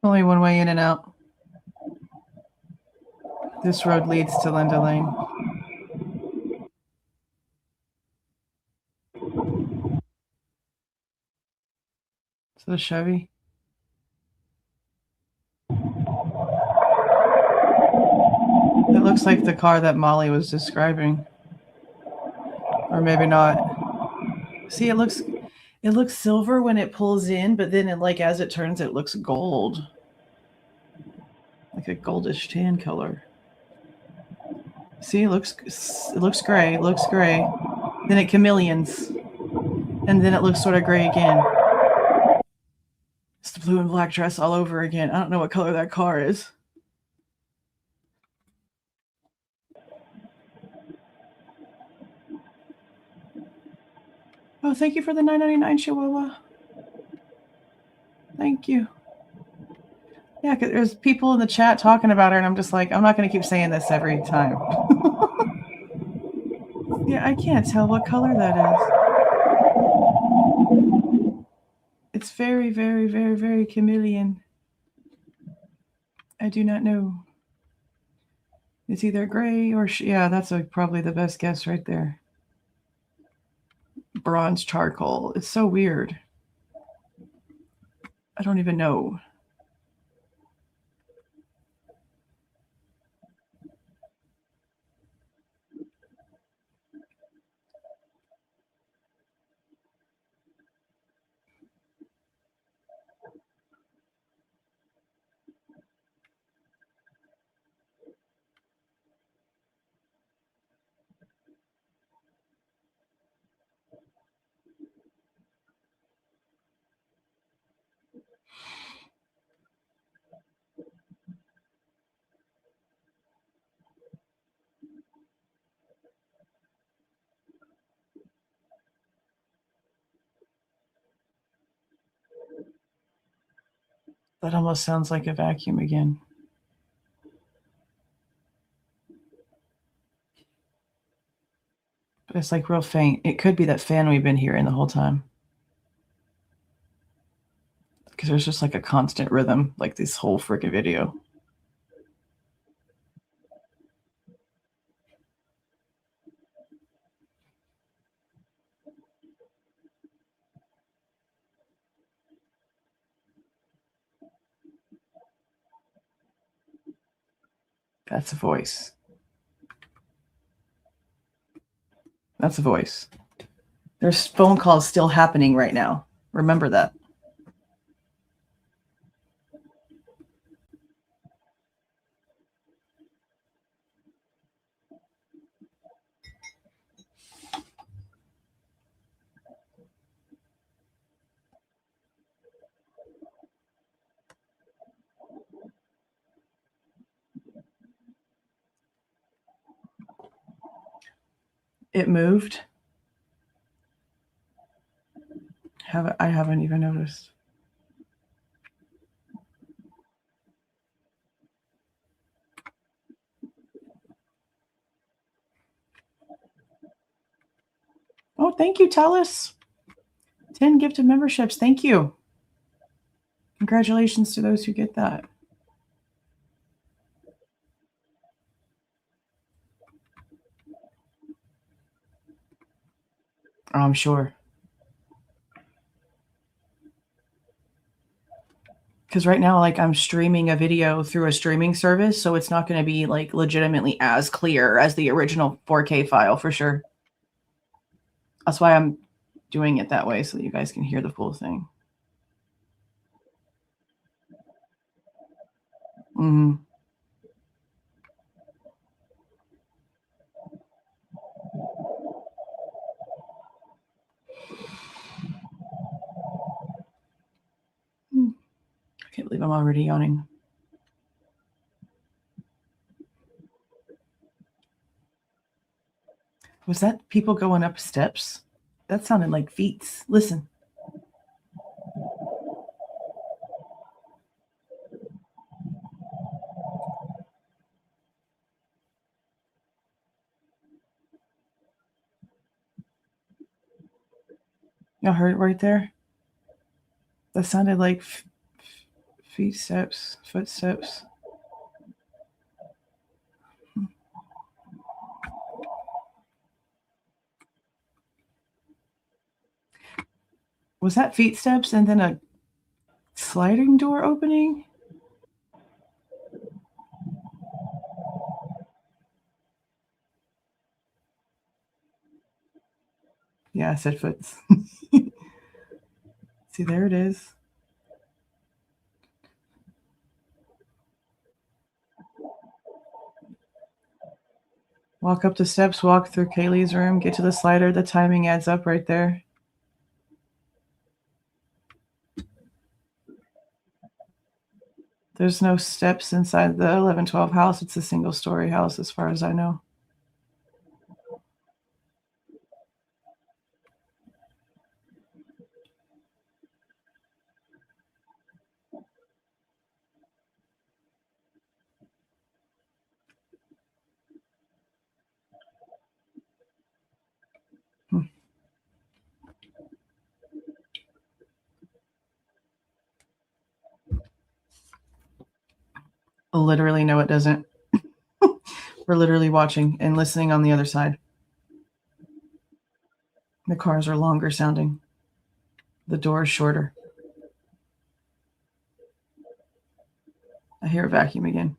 Only one way in and out. This road leads to Linda Lane. Is that a Chevy? It looks like the car that Molly was describing. Or maybe not. See, it looks silver when it pulls in, but then as it turns, it looks gold. Like a goldish tan color. See, it looks gray. It looks gray. Then it chameleons. And then it looks sort of gray again. It's the blue and black dress all over again. I don't know what color that car is. Oh, thank you for the $9.99 Chihuahua. Thank you. Yeah, because there's people in the chat talking about her, and I'm just like, I'm not going to keep saying this every time. Yeah, I can't tell what color that is. It's very, very, very, very chameleon. I do not know. It's either gray or... yeah, that's probably the best guess right there. Bronze charcoal. It's so weird. I don't even know. That almost sounds like a vacuum again. But it's like real faint. It could be that fan we've been hearing the whole time. Because there's just like a constant rhythm, like this whole freaking video. That's a voice. That's a voice. There's phone calls still happening right now. Remember that. It moved. I haven't even noticed. Oh, thank you, Talus. 10 gifted memberships. Thank you. Congratulations to those who get that. Oh, I'm sure. Because right now, I'm streaming a video through a streaming service, so it's not going to be legitimately as clear as the original 4K file for sure. That's why I'm doing it that way, so that you guys can hear the full thing. Mm-hmm. I can't believe I'm already yawning. Was that people going up steps? That sounded like feet. Listen. Y'all heard it right there? That sounded like Footsteps. Was that footsteps and then a sliding door opening? Yeah, I said foots. See, there it is. Walk up the steps, walk through Kaylee's room, get to the slider. The timing adds up right there. There's no steps inside the 1112 house. It's a single-story house as far as I know. Literally, no, it doesn't. We're literally watching and listening on the other side. The cars are longer sounding. The door is shorter. I hear a vacuum again.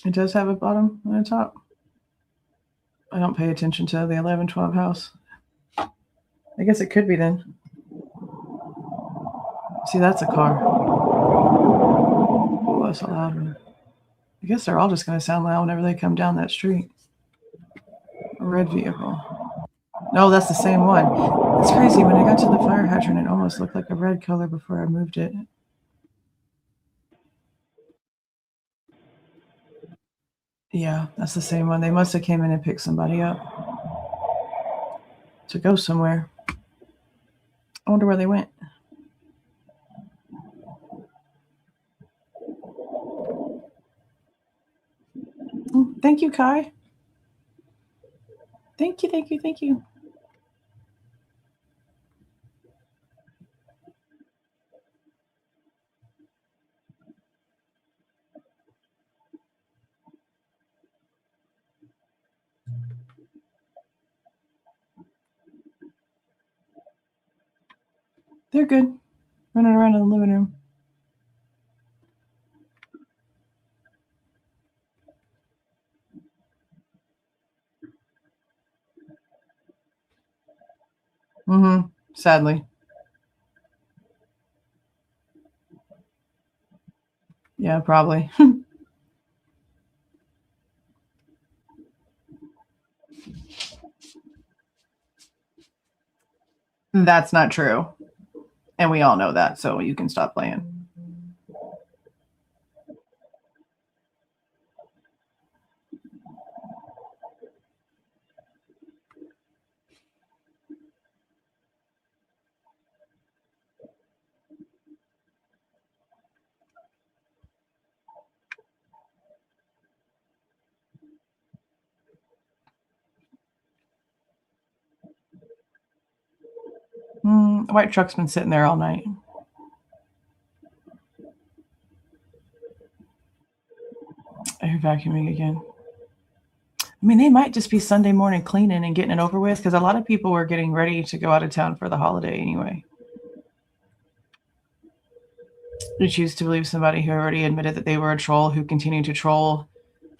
It does have a bottom and a top. I don't pay attention to the 1112 house. I guess it could be then. See, that's a car. Oh, that's a loud one. I guess they're all just going to sound loud whenever they come down that street. A red vehicle. No, that's the same one. It's crazy. When I got to the fire hydrant, it almost looked like a red color before I moved it. Yeah, that's the same one. They must have came in and picked somebody up to go somewhere. I wonder where they went. Oh, thank you, Kai. Thank you. They're good. Running around in the living room. Mm-hmm. Sadly. Yeah, probably. That's not true. And we all know that, so you can stop playing. White truck's been sitting there all night. I hear vacuuming again. I mean, they might just be Sunday morning cleaning and getting it over with, because a lot of people were getting ready to go out of town for the holiday anyway. You choose to believe somebody who already admitted that they were a troll, who continued to troll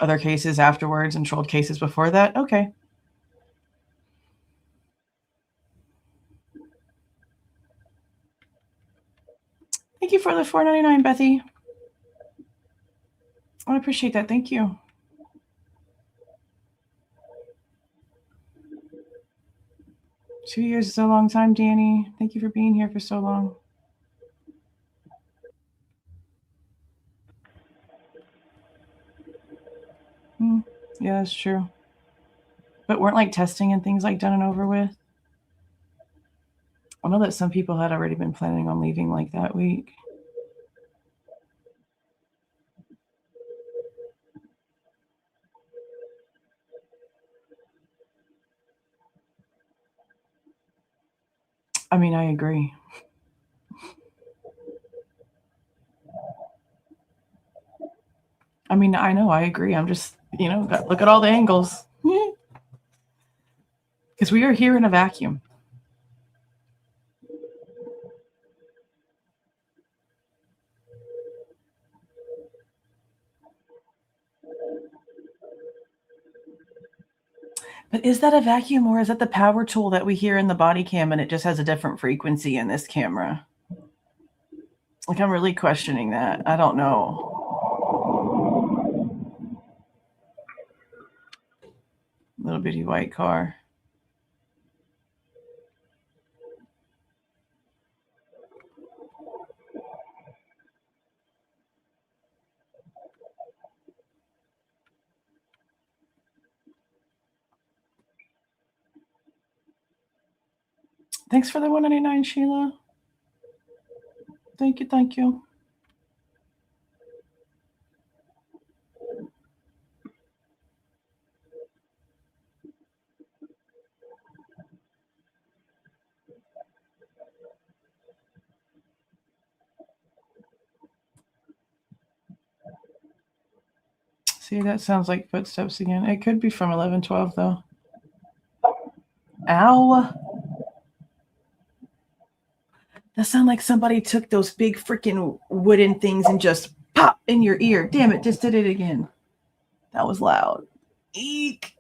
other cases afterwards and trolled cases before that? Okay. Thank you for the $4.99, Bethy. I appreciate that. Thank you. Two years is a long time, Danny. Thank you for being here for so long. Yeah, that's true. But weren't like testing and things like done and over with? I know that some people had already been planning on leaving like that week. I mean, I agree. I mean, I know, I agree. I'm just, look at all the angles. Because we are here in a vacuum. But is that a vacuum or is that the power tool that we hear in the body cam and it just has a different frequency in this camera? Like, I'm really questioning that. I don't know. Little bitty white car. Thanks for the 199, Sheila. Thank you, thank you. See, that sounds like footsteps again. It could be from 1112, though. Ow. That sounds like somebody took those big freaking wooden things and just pop in your ear. Damn it, just did it again. That was loud. Eek.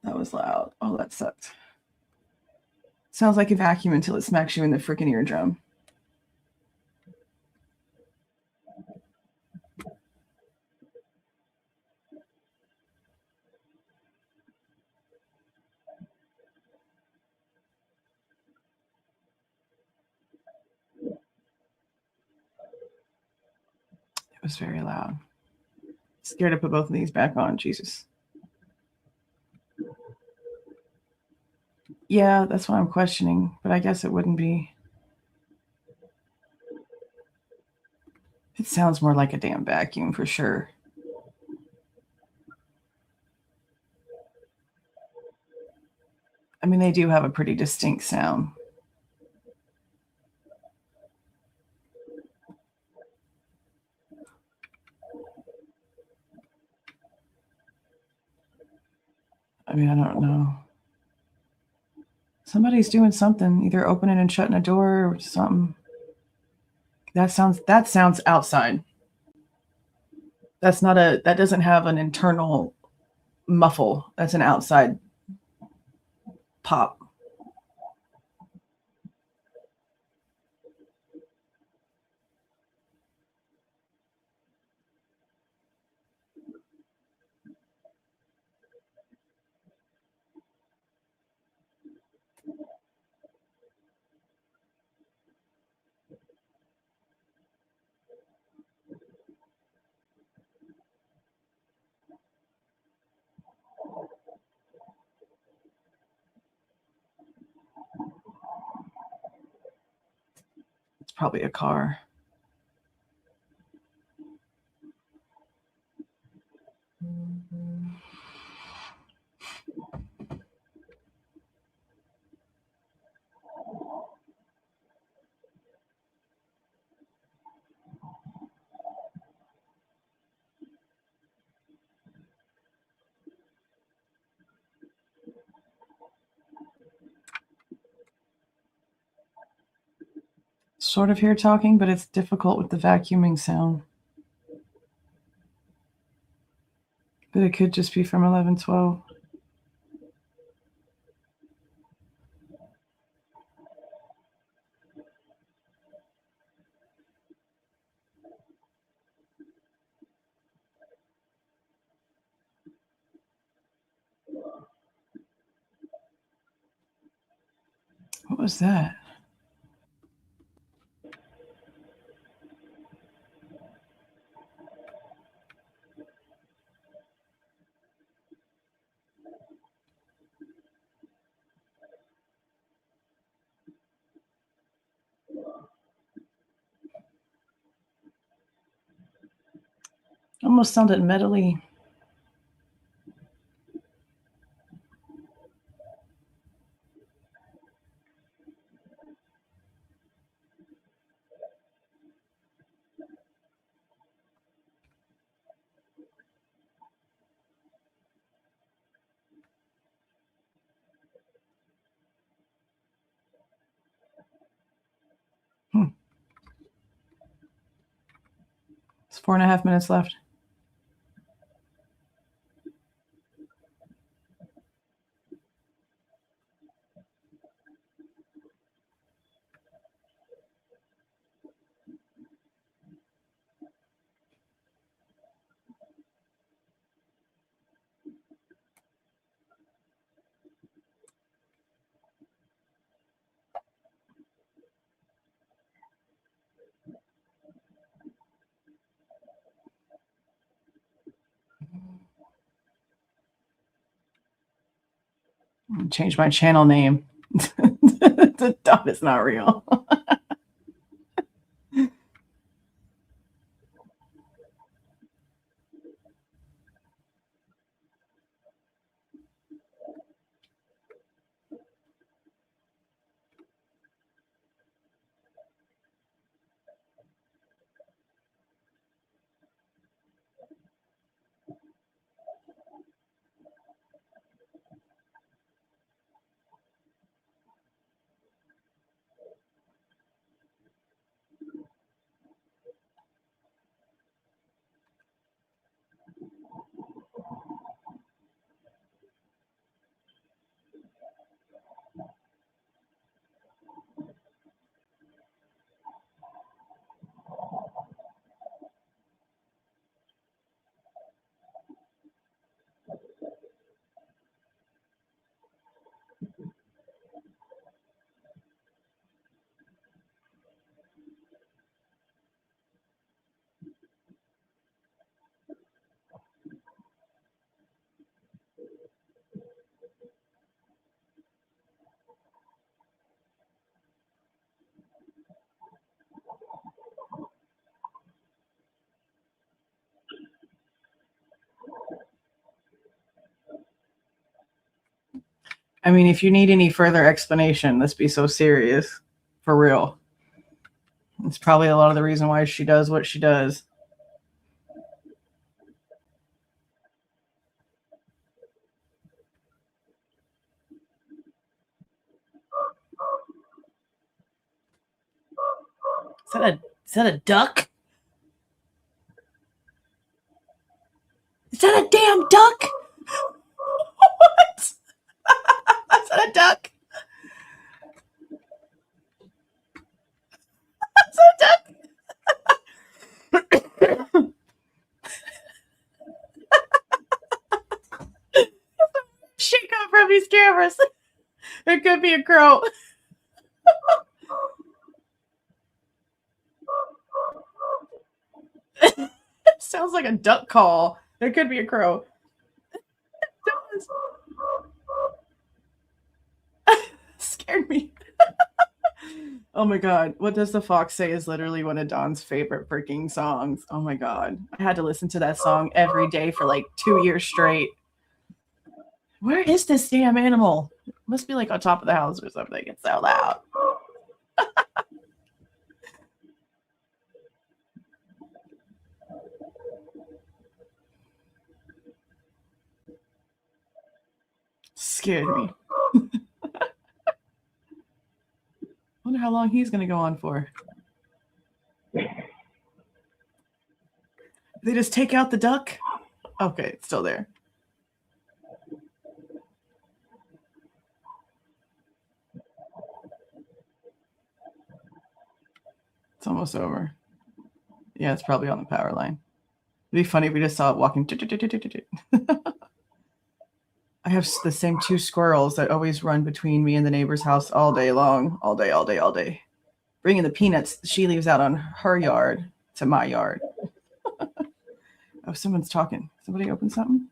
That was loud. Oh, that sucked. Sounds like a vacuum until it smacks you in the freaking eardrum. It was very loud. Scared to put both of these back on. Jesus. Yeah, that's what I'm questioning, but I guess it wouldn't be. It sounds more like a damn vacuum for sure. I mean, they do have a pretty distinct sound. I mean, I don't know. Somebody's doing something, either opening and shutting a door or something. That sounds outside. That doesn't have an internal muffle. That's an outside pop. It's probably a car. Sort of hear talking, but it's difficult with the vacuuming sound. But it could just be from 1112. What was that? Almost sounded metally. It's 4.5 minutes left. Change my channel name. The dot is not real. I mean, if you need any further explanation, let's be so serious. For real. It's probably a lot of the reason why she does what she does. Is that a duck? Is that a damn duck? What? Is that a duck? Is that a duck? Shake up from these cameras. It could be a crow. It sounds like a duck call. It could be a crow. It does. Scared me. Oh my god. What Does the Fox Say is literally one of Dawn's favorite freaking songs. Oh my god. I had to listen to that song every day for like 2 years straight. Where is this damn animal? It must be like on top of the house or something. It's so loud. Scared me. Wonder how long he's going to go on for. They just take out the duck? Okay, it's still there. It's almost over. Yeah, it's probably on the power line. It'd be funny if we just saw it walking. I have the same 2 squirrels that always run between me and the neighbor's house all day long. All day, all day, all day. Bringing the peanuts she leaves out on her yard to my yard. Oh, someone's talking. Somebody open something?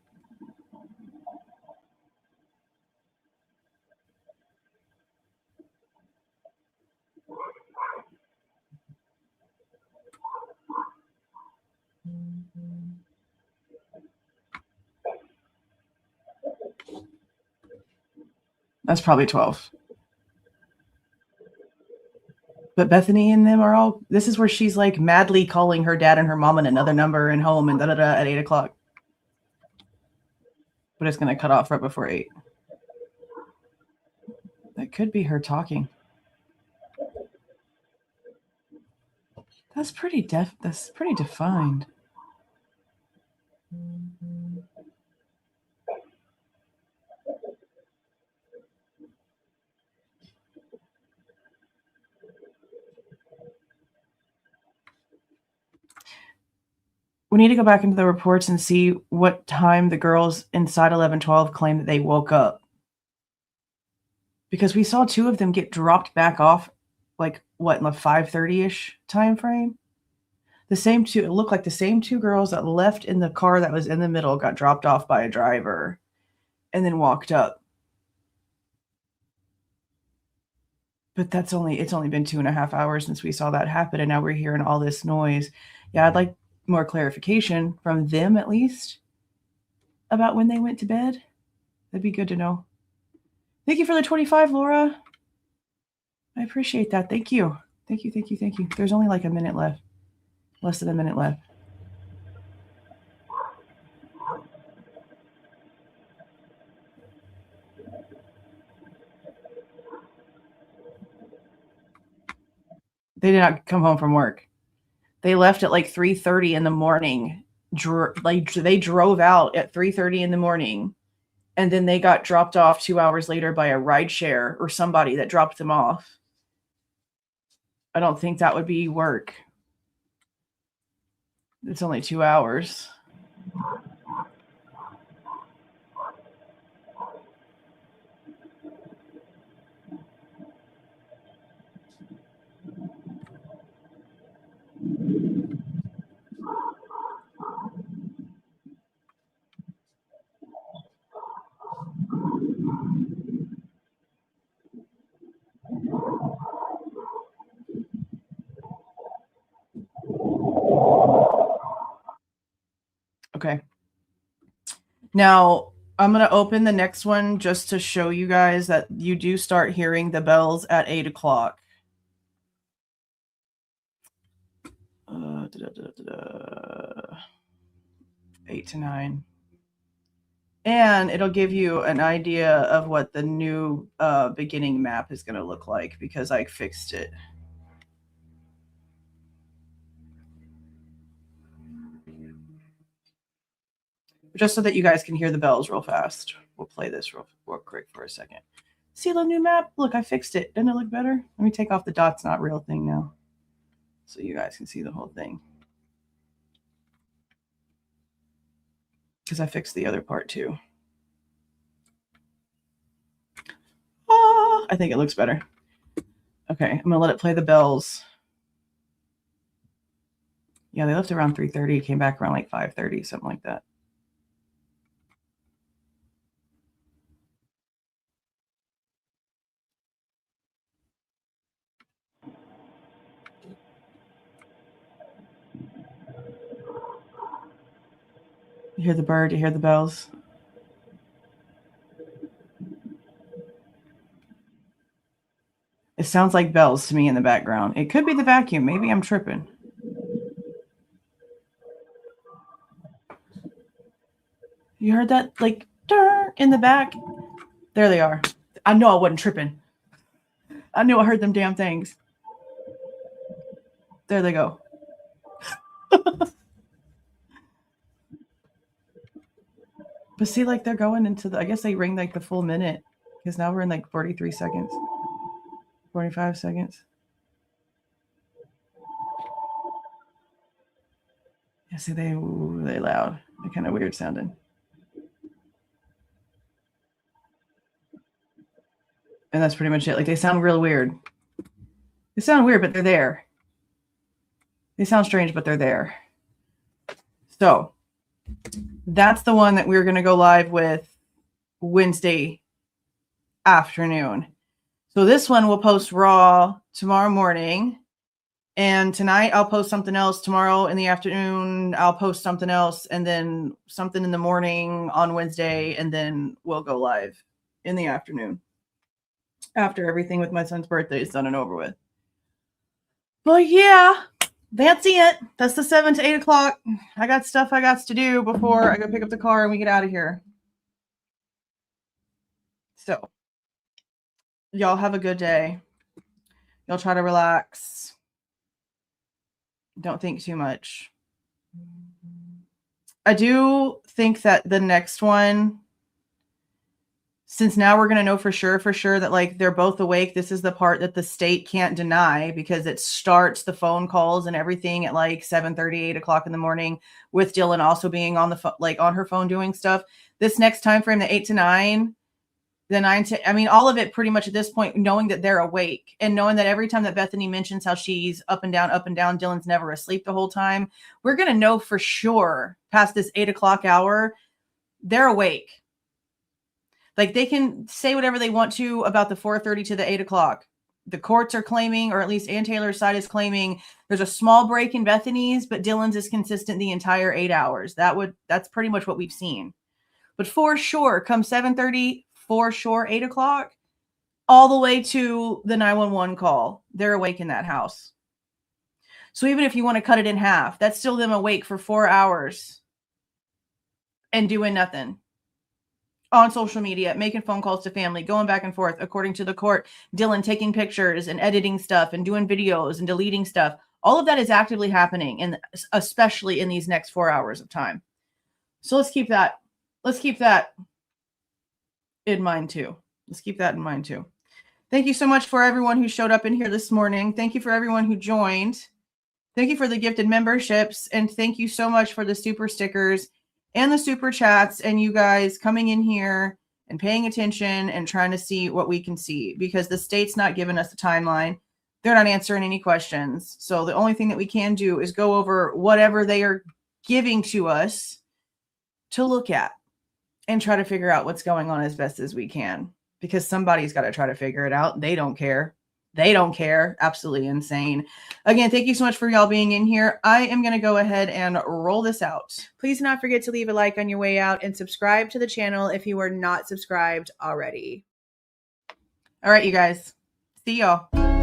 That's probably 12. But Bethany and them are all, this is where she's like madly calling her dad and her mom on another number and home and at 8 o'clock. But it's going to cut off right before 8. That could be her talking. That's pretty defined. We need to go back into the reports and see what time the girls inside 1112 claim that they woke up. Because we saw 2 of them get dropped back off, like, what, in the 5:30-ish time frame? The same 2, it looked like the same 2 girls that left in the car that was in the middle got dropped off by a driver and then walked up. But it's only been 2.5 hours since we saw that happen, and now we're hearing all this noise. Yeah, I'd like more clarification from them, at least, about when they went to bed. That'd be good to know. Thank you for the 25, Laura. I appreciate that. Thank you. Thank you. There's only like a minute left. Less than a minute left. They did not come home from work. They left at like 3:30 in the morning. They drove out at 3:30 in the morning, and then they got dropped off 2 hours later by a rideshare or somebody that dropped them off. I don't think that would be work. It's only 2 hours. Okay. Now, I'm going to open the next one just to show you guys that you do start hearing the bells at 8 o'clock. 8 to 9. And it'll give you an idea of what the new beginning map is going to look like because I fixed it. Just so that you guys can hear the bells real fast. We'll play this real quick for a second. See the new map? Look, I fixed it. Doesn't it look better? Let me take off the dots not real thing now so you guys can see the whole thing. Because I fixed the other part too. I think it looks better. Okay, I'm going to let it play the bells. Yeah, they left around 3:30, came back around like 5:30, something like that. You hear the bird, you hear the bells. It sounds like bells to me in the background. It could be the vacuum. Maybe I'm tripping. You heard that? Like, in the back? There they are. I know I wasn't tripping. I knew I heard them damn things. There they go. But see, like, they're going into the, I guess they ring like the full minute because now we're in like 43 seconds, 45 seconds. Yeah, see, they loud. They're kind of weird sounding. And that's pretty much it. Like, they sound real weird. They sound weird, but they're there. They sound strange, but they're there. So that's the one that we're going to go live with Wednesday afternoon. So this one will post raw tomorrow morning. And tonight I'll post something else. Tomorrow in the afternoon, I'll post something else. And then something in the morning on Wednesday. And then we'll go live in the afternoon. after everything with my son's birthday is done and over with. But yeah, that's it. That's the 7 to 8 o'clock. I got stuff I got to do before I go pick up the car and we get out of here. So, y'all have a good day. Y'all try to relax. Don't think too much. I do think that the next one, since now we're going to know for sure that like they're both awake, this is the part that the state can't deny because it starts the phone calls and everything at like 7:30, 8 o'clock in the morning with Dylan also being on the phone, like on her phone doing stuff. This next time frame, the 8 to 9, the 9 to, I mean, all of it pretty much at this point, knowing that they're awake and knowing that every time that Bethany mentions how she's up and down, Dylan's never asleep the whole time. We're going to know for sure past this 8 o'clock hour, they're awake. Like they can say whatever they want to about the 4:30 to the 8 o'clock. The courts are claiming, or at least Ann Taylor's side is claiming, there's a small break in Bethany's, but Dylan's is consistent the entire 8 hours. That's pretty much what we've seen. But for sure, come 7:30, for sure, 8 o'clock, all the way to the 911 call, they're awake in that house. So even if you want to cut it in half, that's still them awake for 4 hours and doing nothing. On social media, making phone calls to family, going back and forth, according to the court, Dylan taking pictures and editing stuff and doing videos and deleting stuff. All of that is actively happening, and especially in these next 4 hours of time. So let's keep that in mind too. Thank you so much for everyone who showed up in here this morning. Thank you for everyone who joined. Thank you for the gifted memberships. And thank you so much for the super stickers and the super chats and you guys coming in here and paying attention and trying to see what we can see, because the state's not giving us a timeline. They're not answering any questions. So the only thing that we can do is go over whatever they are giving to us to look at and try to figure out what's going on as best as we can, because somebody's got to try to figure it out. They don't care. Absolutely insane. Again, thank you so much for y'all being in here. I am going to go ahead and roll this out. Please do not forget to leave a like on your way out and subscribe to the channel if you are not subscribed already. All right, you guys. See y'all.